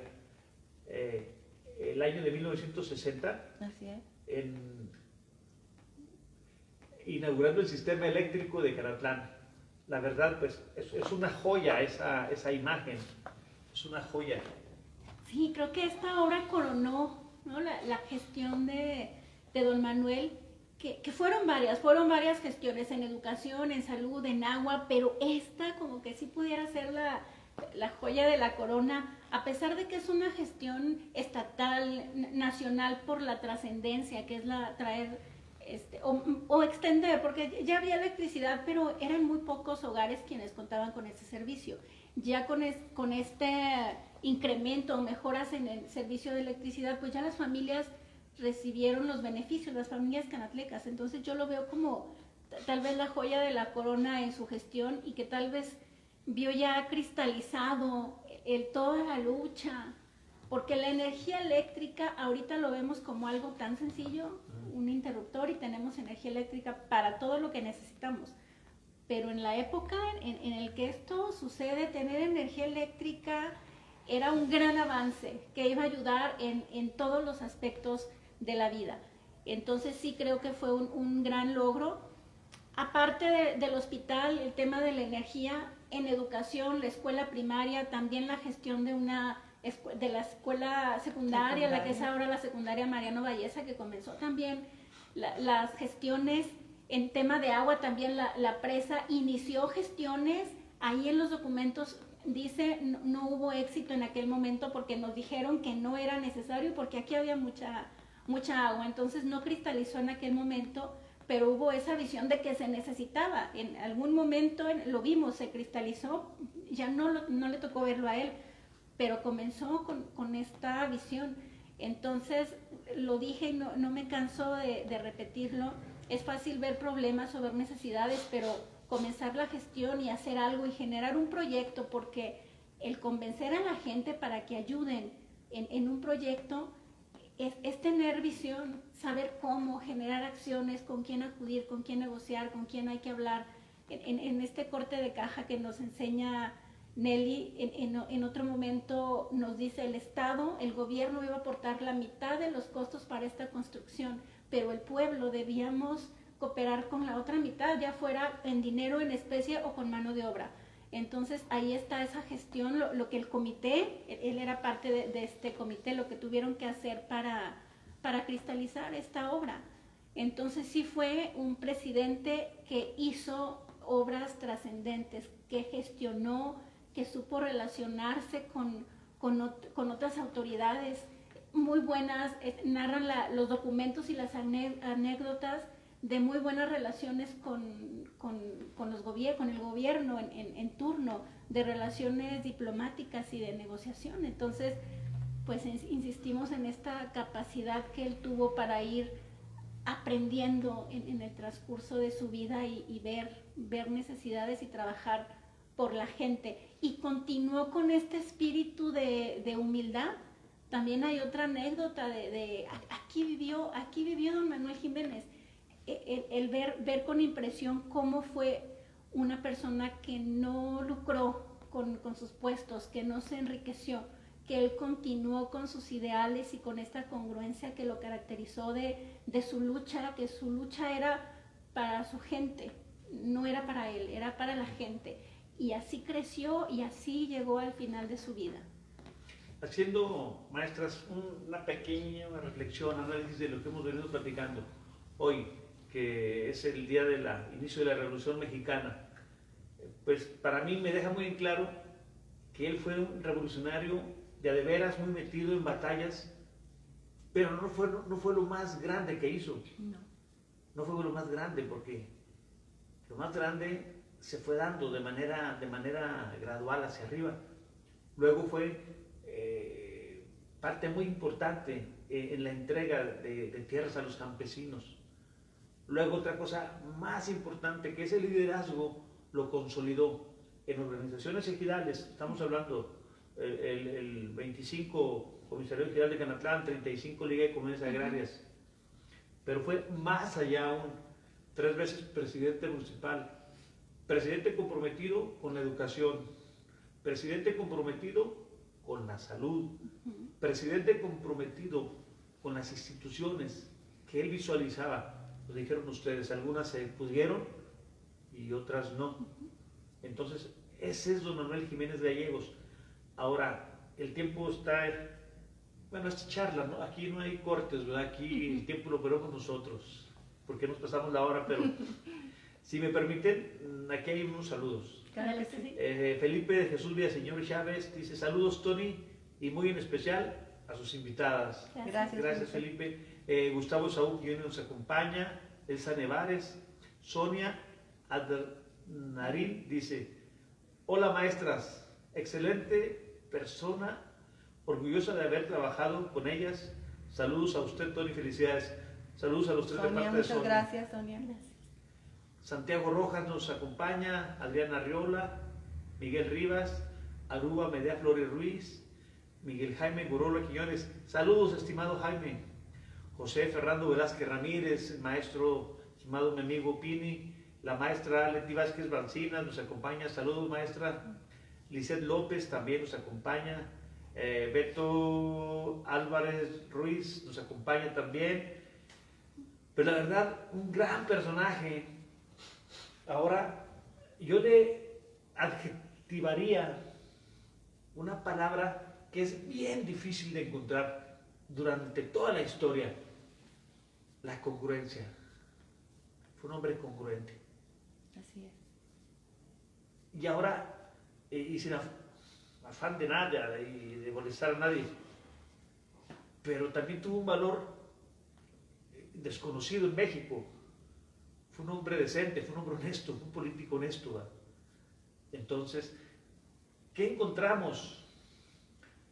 El año de 1960, así es, inaugurando el sistema eléctrico de Canatlán. La verdad, pues, es una joya esa imagen, es una joya. Sí, creo que esta obra coronó, ¿no?, la gestión de don Manuel, que fueron varias gestiones en educación, en salud, en agua, pero esta como que sí pudiera ser la joya de la corona, a pesar de que es una gestión estatal, nacional, por la trascendencia, que es la traer o extender, porque ya había electricidad, pero eran muy pocos hogares quienes contaban con ese servicio. Ya con este incremento o mejoras en el servicio de electricidad, pues ya las familias recibieron los beneficios, las familias canatlecas. Entonces yo lo veo como tal vez la joya de la corona en su gestión, y que tal vez vio ya cristalizado toda la lucha, porque la energía eléctrica ahorita lo vemos como algo tan sencillo, un interruptor, y tenemos energía eléctrica para todo lo que necesitamos. Pero en la época en el que esto sucede, tener energía eléctrica era un gran avance que iba a ayudar en todos los aspectos de la vida. Entonces sí creo que fue un gran logro. Aparte del hospital, el tema de la energía, en educación, la escuela primaria, también la gestión de la escuela secundaria, la que es ahora la secundaria Mariano Valleza, que comenzó también las gestiones en tema de agua. También la presa inició gestiones, ahí en los documentos dice no hubo éxito en aquel momento porque nos dijeron que no era necesario porque aquí había mucha agua, entonces no cristalizó en aquel momento, pero hubo esa visión de que se necesitaba. En algún momento lo vimos, se cristalizó, ya no le tocó verlo a él, pero comenzó con esta visión. Entonces lo dije y no me canso de repetirlo, es fácil ver problemas o ver necesidades, pero comenzar la gestión y hacer algo y generar un proyecto, porque el convencer a la gente para que ayuden en un proyecto es tener visión, saber cómo generar acciones, con quién acudir, con quién negociar, con quién hay que hablar. En este corte de caja que nos enseña Nelly, en otro momento nos dice el Estado, el gobierno iba a aportar la mitad de los costos para esta construcción, pero el pueblo debíamos cooperar con la otra mitad, ya fuera en dinero, en especie o con mano de obra. Entonces ahí está esa gestión, lo que el comité, él era parte de este comité, lo que tuvieron que hacer para cristalizar esta obra. Entonces sí fue un presidente que hizo obras trascendentes, que gestionó, que supo relacionarse con otras autoridades muy buenas, narran los documentos y las anécdotas de muy buenas relaciones con el gobierno en turno, de relaciones diplomáticas y de negociación. Entonces, pues insistimos en esta capacidad que él tuvo para ir aprendiendo en el transcurso de su vida y ver necesidades y trabajar por la gente. Y continuó con este espíritu de humildad. También hay otra anécdota aquí vivió don Manuel Jiménez. El ver con impresión cómo fue una persona que no lucró con sus puestos, que no se enriqueció, que él continuó con sus ideales y con esta congruencia que lo caracterizó de su lucha, que su lucha era para su gente, no era para él, era para la gente. Y así creció y así llegó al final de su vida. Haciendo, maestras, una pequeña reflexión, análisis de lo que hemos venido platicando hoy, que es el día del inicio de la Revolución Mexicana, pues para mí me deja muy en claro que él fue un revolucionario de veras muy metido en batallas, pero no fue lo más grande que hizo. No fue lo más grande, porque lo más grande se fue dando de manera gradual hacia arriba. Luego fue parte muy importante en la entrega de tierras a los campesinos. Luego otra cosa más importante, que ese liderazgo lo consolidó en organizaciones ejidales. Estamos hablando el 25 Comisario Ejidal de Canatlán, 35 Liga de Comunidades Agrarias, pero fue más allá aún, 3 veces presidente municipal, presidente comprometido con la educación, presidente comprometido con la salud, presidente comprometido con las instituciones que él visualizaba. Lo dijeron ustedes, algunas se pudieron y otras no. Entonces, ese es don Manuel Jiménez Gallegos. Ahora, el tiempo está, bueno, esta charla, ¿no? Aquí no hay cortes, ¿verdad? Aquí el tiempo lo ponemos nosotros, porque nos pasamos la hora, pero si me permiten, aquí hay unos saludos. Claro que sí. Felipe de Jesús Villaseñor Chávez dice, saludos Tony, y muy en especial a sus invitadas. Gracias Felipe. Gustavo Saúl Guillén nos acompaña, Elsa Nevares, Sonia Adnarín dice, hola maestras, excelente persona, orgullosa de haber trabajado con ellas. Saludos a usted, Tony, felicidades. Saludos a los tres Sonia, de parte de Sonia. muchas gracias, Sonia. Gracias. Santiago Rojas nos acompaña, Adriana Arriola, Miguel Rivas, Aruba Medea Flores Ruiz, Miguel Jaime Gorola Quiñones. Saludos, estimado Jaime. José Fernando Velázquez Ramírez, maestro, estimado mi amigo Pini, la maestra Leti Vázquez Bancinas nos acompaña. Saludos, maestra. Lisette López también nos acompaña. Beto Álvarez Ruiz nos acompaña también. Pero la verdad, un gran personaje. Ahora, yo le adjetivaría una palabra que es bien difícil de encontrar durante toda la historia: la congruencia. Fue un hombre congruente. Así es. Y ahora, y sin afán de nada y de molestar a nadie, pero también tuvo un valor desconocido en México. Fue un hombre decente, fue un hombre honesto, fue un político honesto, ¿verdad? Entonces, ¿qué encontramos?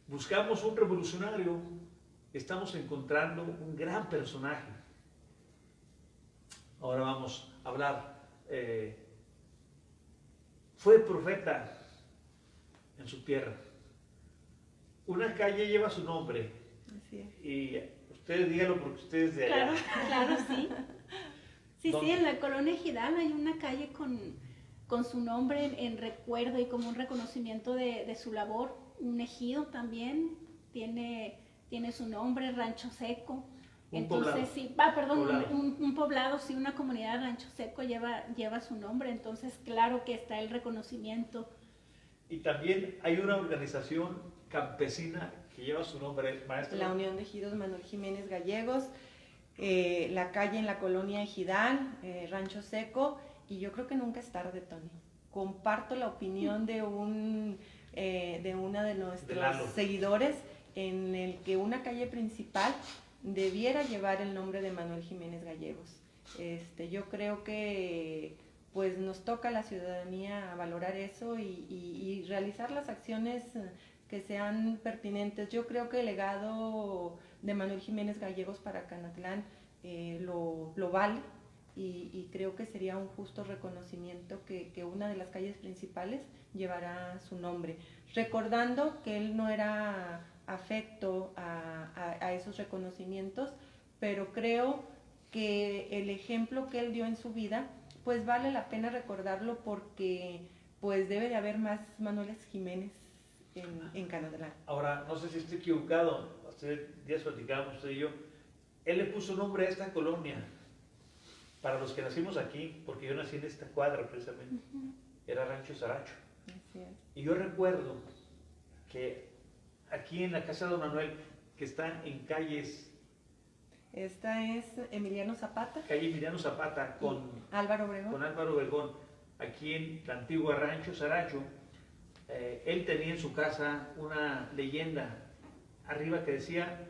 Buscamos un revolucionario, estamos encontrando un gran personaje. Ahora vamos a hablar. Fue profeta en su tierra. Una calle lleva su nombre. Así es. Y Ustedes díganlo porque ustedes de allá. Claro, sí. Sí, ¿Dónde? sí, en la colonia Ejidal hay una calle con su nombre en recuerdo y como un reconocimiento de su labor. Un ejido también tiene su nombre, Rancho Seco. Un Entonces, poblado. sí, perdón, Poblado. un poblado, sí, una comunidad de Rancho Seco lleva su nombre. Entonces, claro que está el reconocimiento. Y también hay una organización campesina que lleva su nombre, maestro. La Unión de Ejidos Manuel Jiménez Gallegos, la calle en la colonia Ejidal, Rancho Seco, y yo creo que nunca es tarde, Tony. Comparto la opinión de una de nuestros Lalo. seguidores en el que una calle principal debiera llevar el nombre de Manuel Jiménez Gallegos. Yo creo que pues nos toca a la ciudadanía valorar eso y realizar las acciones que sean pertinentes. Yo creo que el legado de Manuel Jiménez Gallegos para Canatlán lo vale y creo que sería un justo reconocimiento que una de las calles principales llevará su nombre, recordando que él no era afecto a esos reconocimientos, pero creo que el ejemplo que él dio en su vida pues vale la pena recordarlo porque pues debe de haber más Manueles Jiménez en Canatlán. Ahora, no sé si estoy equivocado, hace días platicábamos usted y yo, él le puso nombre a esta colonia, para los que nacimos aquí, porque yo nací en esta cuadra precisamente, era Rancho Saracho. Así es. Y yo recuerdo que aquí en la casa de Don Manuel, que está en Esta es Emiliano Zapata. calle Emiliano Zapata con Álvaro Obregón. con Álvaro Obregón, aquí en la antigua Rancho Saracho, él tenía en su casa una leyenda arriba que decía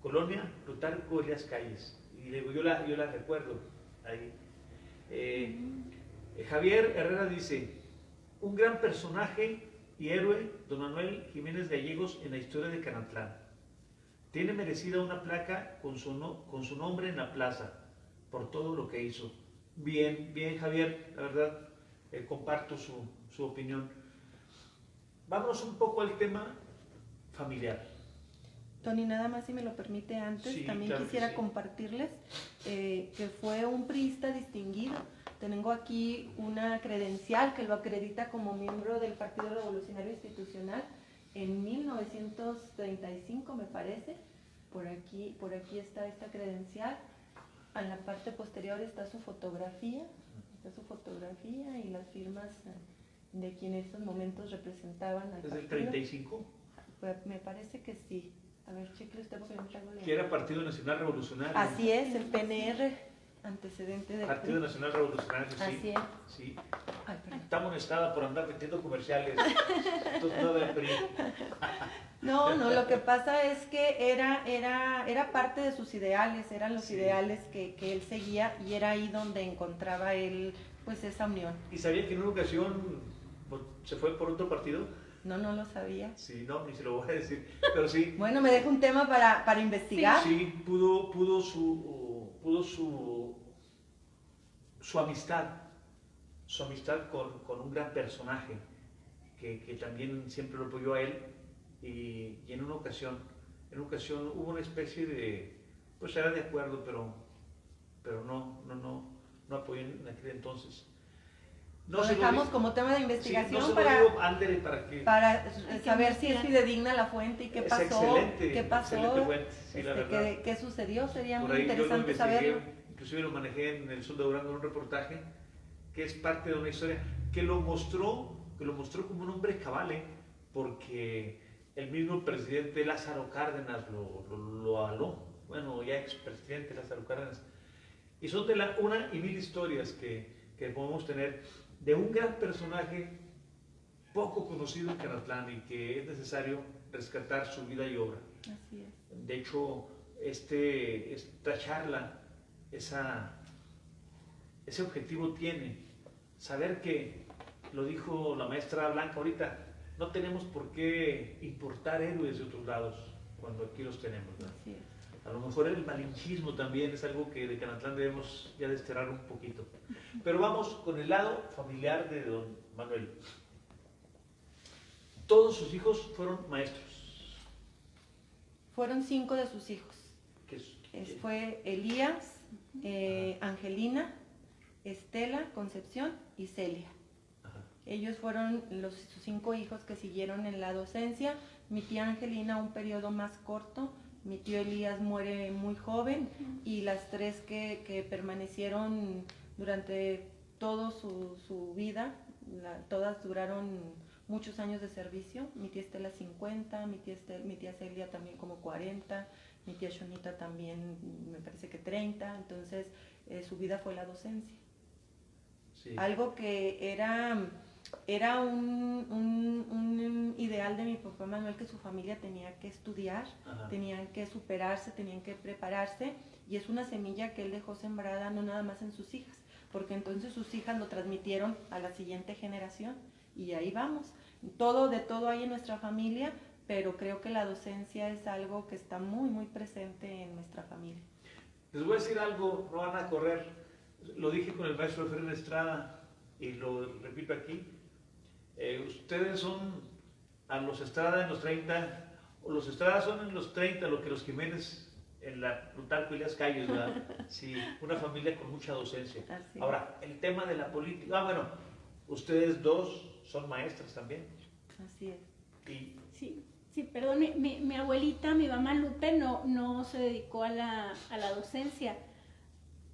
Colonia Plutarco Elías Calles. Y le digo, yo la recuerdo ahí. Javier Herrera dice, un gran personaje y héroe, Don Manuel Jiménez Gallegos en la historia de Canatlán. Tiene merecida una placa con su nombre en la plaza, por todo lo que hizo. Bien, bien, Javier, la verdad, comparto su opinión. Vámonos un poco al tema familiar. Tony, nada más si me lo permite antes, Sí, también claro que quisiera sí. compartirles que fue un priista distinguido. Tengo aquí una credencial que lo acredita como miembro del Partido Revolucionario Institucional en 1935, me parece. Por aquí está esta credencial. En la parte posterior está su fotografía y las firmas de quienes en estos momentos representaban al ¿Desde el partido. 35? Pues me parece que sí. A ver, cheque usted porque yo no traigo la... Que era Partido Nacional Revolucionario. Así es, el PNR, antecedente del Partido PRI. Nacional Revolucionario, sí. Así es. Sí. Ay, perdón. Está amonestada por andar metiendo comerciales. Entonces no del PRI. No, lo que pasa es que era parte de sus ideales, eran los Sí. ideales que él seguía y era ahí donde encontraba él pues esa unión. ¿Y sabía que en una ocasión pues, se fue por otro partido? No lo sabía. Sí, no, ni se lo voy a decir. Pero sí, Bueno, me deja un tema para investigar. sí, pudo su amistad con un gran personaje que también siempre lo apoyó a él y en una ocasión hubo una especie de, pues era de acuerdo, pero no apoyó en aquel entonces. Lo se dejamos digo- como tema de sí, investigación no se para... lo digo, ándele, para que... saber si es fidedigna la fuente y qué Es pasó, excelente, qué pasó, excelente fuente, sí, la verdad. qué sucedió, sería Por muy ahí yo lo interesante investigué, saberlo. inclusive lo manejé en el Sol de Durango en un reportaje, que es parte de una historia que lo mostró como un hombre cabal, porque el mismo presidente Lázaro Cárdenas lo aló, bueno, ya expresidente Lázaro Cárdenas. Y son de una y mil historias que podemos tener de un gran personaje poco conocido en Canatlán y que es necesario rescatar su vida y obra. Así es. De hecho, esta charla, ese objetivo tiene, saber que, lo dijo la maestra Blanca ahorita, no tenemos por qué importar héroes de otros lados cuando aquí los tenemos, ¿no? Así es. A lo mejor el malinchismo también es algo que de Canatlán debemos ya desterrar un poquito. Pero vamos con el lado familiar de don Manuel. Todos sus hijos fueron maestros. Fueron 5 de sus hijos. Fue Elías, Angelina, Estela, Concepción y Celia. Ajá. Ellos fueron sus 5 hijos que siguieron en la docencia. Mi tía Angelina un periodo más corto, mi tío Elías muere muy joven y las 3 que permanecieron durante toda su vida, todas duraron muchos años de servicio. Mi tía Estela 50, mi tía Celia también como 40, mi tía Shonita también me parece que 30, entonces su vida fue la docencia. Sí. Algo que era un ideal de mi papá Manuel, que su familia tenía que estudiar, Ajá. tenían que superarse, tenían que prepararse, y es una semilla que él dejó sembrada no nada más en sus hijas, porque entonces sus hijas lo transmitieron a la siguiente generación, y ahí vamos. De todo hay en nuestra familia, pero creo que la docencia es algo que está muy, muy presente en nuestra familia. Les voy a decir algo, no van a correr. Lo dije con el maestro Efraín Estrada y lo repito aquí. Ustedes son a los Estrada en los 30, o los Estrada son en los 30, lo que los Jiménez en la Plutarco y las calles, ¿verdad? Sí, una familia con mucha docencia. Así. Ahora, el tema de la política. Bueno, ustedes 2 son maestras también. Así es. Y Sí, perdón, mi abuelita, mi mamá Lupe, no se dedicó a la docencia,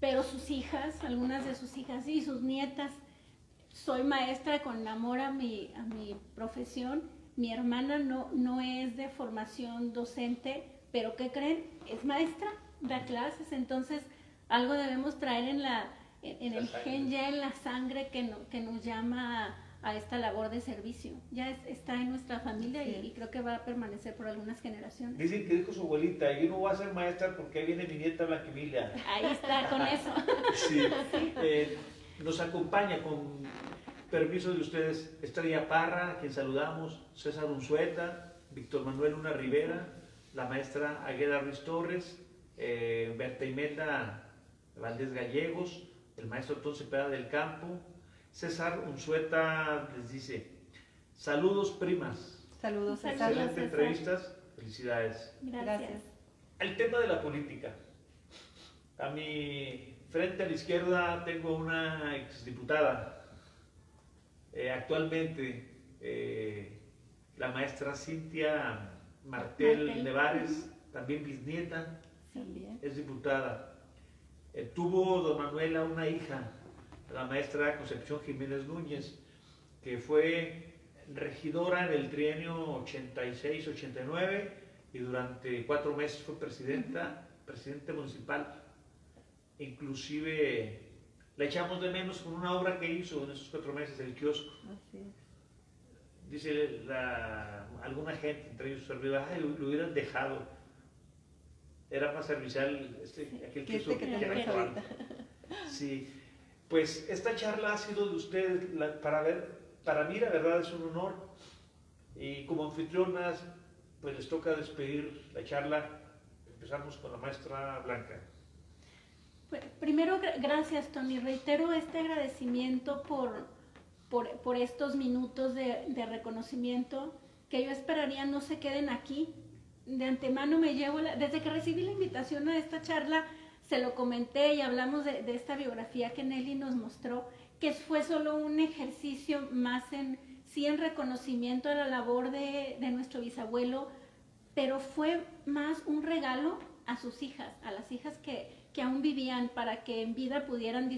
pero sus hijas, algunas de sus hijas y sus nietas, soy maestra con amor a mi profesión. Mi hermana no es de formación docente, pero ¿qué creen? Es maestra, da clases, entonces algo debemos traer en el gen, ya en la sangre que nos llama a esta labor de servicio. Ya está en nuestra familia y creo que va a permanecer por algunas generaciones. dicen que dijo su abuelita, yo no voy a ser maestra porque ahí viene mi nieta Blanquimilla. Ahí está, con eso. Sí. Nos acompaña, con permiso de ustedes, Estrella Parra, a quien saludamos, César Unzueta, Víctor Manuel Luna Rivera, la maestra Agueda Ruiz Torres, Berta Imelda Valdés Gallegos, el maestro Tom Cepeda del Campo. César Unzueta les dice: saludos, primas. Saludos, Saludos, César. Excelente César. entrevistas, felicidades. Gracias. El tema de la política. A mi frente a la izquierda tengo una exdiputada, actualmente la maestra Cintia Martel Nevares, también bisnieta, También. es diputada. Tuvo don Manuela una hija, la maestra Concepción Jiménez Núñez, que fue regidora en el trienio 86-89 y durante 4 meses fue presidente municipal. Inclusive la echamos de menos con una obra que hizo en esos 4 meses, el kiosco. Así es. Dice alguna gente, entre ellos servidores, ay, lo hubieran dejado. Era más servicial aquel kiosco que tenemos tiene ahorita. Sí, pues esta charla ha sido de ustedes, para mí la verdad es un honor, y como anfitrionas pues les toca despedir la charla. Empezamos con la maestra Blanca. Pues, primero, gracias, Tony. Reitero este agradecimiento por estos minutos de reconocimiento, que yo esperaría no se queden aquí. De antemano me llevo, desde que recibí la invitación a esta charla, se lo comenté y hablamos de esta biografía que Nelly nos mostró, que fue solo un ejercicio más en reconocimiento a la labor de nuestro bisabuelo, pero fue más un regalo a sus hijas, a las hijas que aún vivían, para que en vida pudieran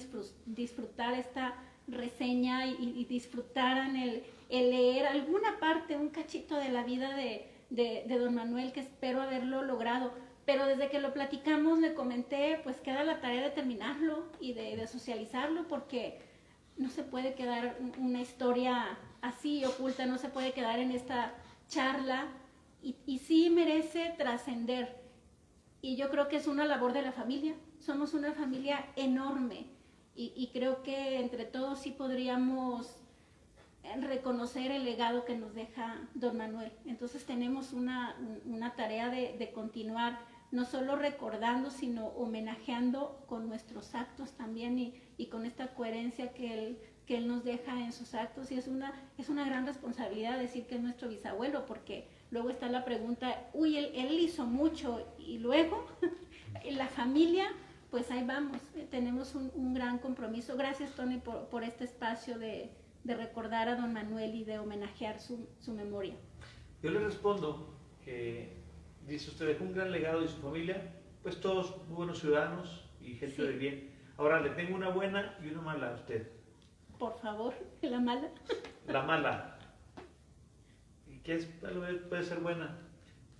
disfrutar esta reseña y disfrutaran el leer alguna parte, un cachito de la vida de don Manuel, que espero haberlo logrado. Pero desde que lo platicamos le comenté, pues queda la tarea de terminarlo y de socializarlo, porque no se puede quedar una historia así oculta, no se puede quedar en esta charla, y sí merece trascender. Y yo creo que es una labor de la familia, somos una familia enorme, y creo que entre todos sí podríamos reconocer el legado que nos deja don Manuel. Entonces tenemos una tarea de continuar, no solo recordando, sino homenajeando con nuestros actos también, y con esta coherencia que él nos deja en sus actos. Y es una gran responsabilidad decir que es nuestro bisabuelo, porque luego está la pregunta, uy, él hizo mucho, y luego la familia, pues ahí vamos, tenemos un gran compromiso. Gracias, Tony, por este espacio de recordar a don Manuel y de homenajear su memoria. Yo le respondo que, dice usted, dejó un gran legado de su familia, pues todos muy buenos ciudadanos y gente de bien. Ahora le tengo una buena y una mala a usted. Por favor, la mala. La mala, que es, puede ser buena.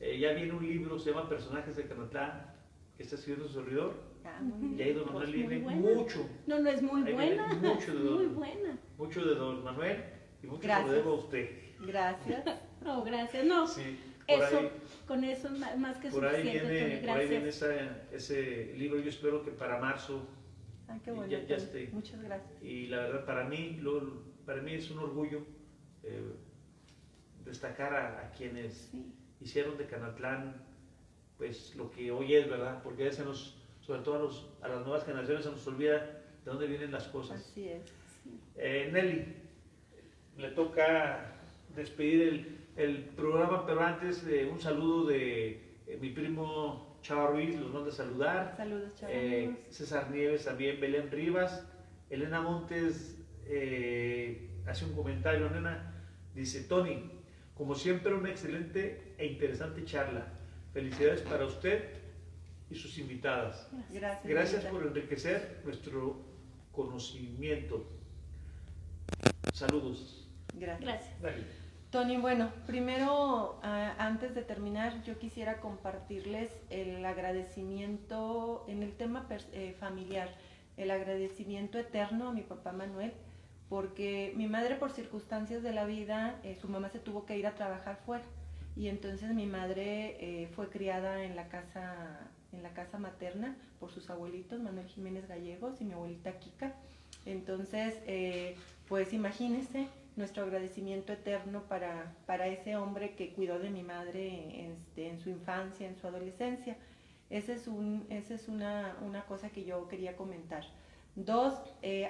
Ya viene un libro, se llama Personajes de Canatlán, que está escribiendo su servidor. Y ahí don Manuel viene mucho. No es muy buena. Mucho de muy don, buena. mucho de don Manuel y mucho se lo Gracias. debo a usted. Gracias. No, gracias. No, Sí, por eso, ahí, con eso es más que por ahí suficiente, Tony. viene, por ahí viene Gracias. ese libro. Yo espero que para marzo Ay, qué bueno. ya Tony. esté. Muchas gracias. Y la verdad, para mí es un orgullo destacar a quienes Sí. hicieron de Canatlán pues lo que hoy es, ¿verdad? Porque a veces sobre todo a las nuevas generaciones se nos olvida de dónde vienen las cosas. Así es. Nelly, le toca despedir el programa, pero antes un saludo de mi primo Chava Ruiz, los manda a saludar. Saludos, chavos. César Nieves también, Belén Rivas, Elena Montes hace un comentario, nena, dice: Tony, como siempre una excelente e interesante charla. Felicidades para usted y sus invitadas. Gracias. Gracias Rita. por enriquecer nuestro conocimiento. Saludos. Gracias. Gracias. Dale. Tony, bueno, primero, antes de terminar, yo quisiera compartirles el agradecimiento en el tema familiar, el agradecimiento eterno a mi papá Manuel, porque mi madre, por circunstancias de la vida, su mamá se tuvo que ir a trabajar fuera, y entonces mi madre fue criada en la casa materna por sus abuelitos, Manuel Jiménez Gallegos y mi abuelita Kika. Entonces, pues imagínense nuestro agradecimiento eterno para ese hombre que cuidó de mi madre en su infancia, en su adolescencia. Esa es una cosa que yo quería comentar. Dos,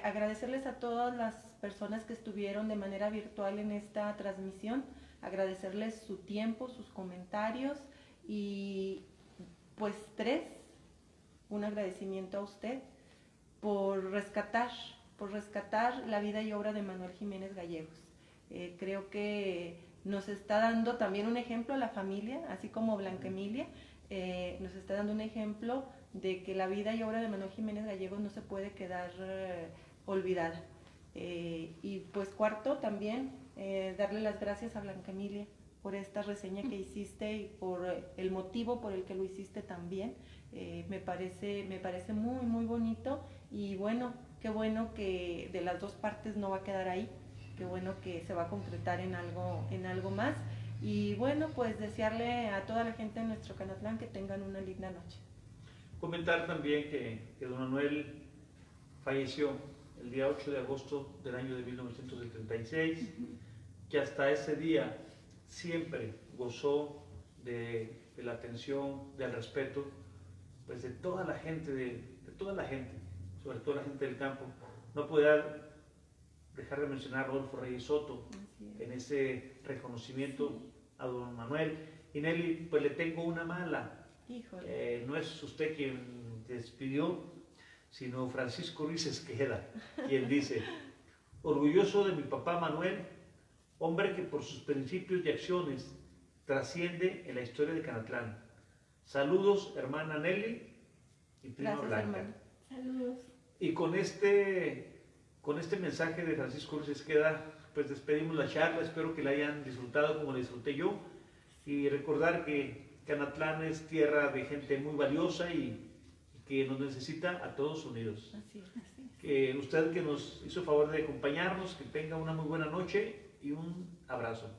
agradecerles a todas las personas que estuvieron de manera virtual en esta transmisión, agradecerles su tiempo, sus comentarios y pues tres, un agradecimiento a usted por rescatar la vida y obra de Manuel Jiménez Gallegos. Creo que nos está dando también un ejemplo a la familia, así como Blanca Emilia, nos está dando un ejemplo de que la vida y obra de Manuel Jiménez Gallegos no se puede quedar olvidada. Y pues cuarto, también darle las gracias a Blanca Emilia por esta reseña que hiciste y por el motivo por el que lo hiciste también. Me parece muy, muy bonito y bueno, qué bueno que de las dos partes no va a quedar ahí, qué bueno que se va a concretar en algo más. Y bueno, pues desearle a toda la gente de nuestro Canatlán que tengan una linda noche. Comentar también que don Manuel falleció el día 8 de agosto del año de 1976, que hasta ese día siempre gozó de la atención, del respeto, pues de toda la gente, sobre todo la gente del campo. No podía dejar de mencionar a Rodolfo Reyes Soto en ese reconocimiento a don Manuel. Y Nelly, pues le tengo una mala. Híjole. No es usted quien despidió, sino Francisco Ruiz Esqueda, quien dice: orgulloso de mi papá Manuel, hombre que por sus principios y acciones trasciende en la historia de Canatlán. Saludos, hermana Nelly y prima Gracias, Blanca. hermano. Saludos. Y con este mensaje de Francisco Ruiz Esqueda, pues despedimos la charla. Espero que la hayan disfrutado como la disfruté yo. Y recordar que Canatlán es tierra de gente muy valiosa y que nos necesita a todos unidos. Así es. Que usted que nos hizo favor de acompañarnos, que tenga una muy buena noche y un abrazo.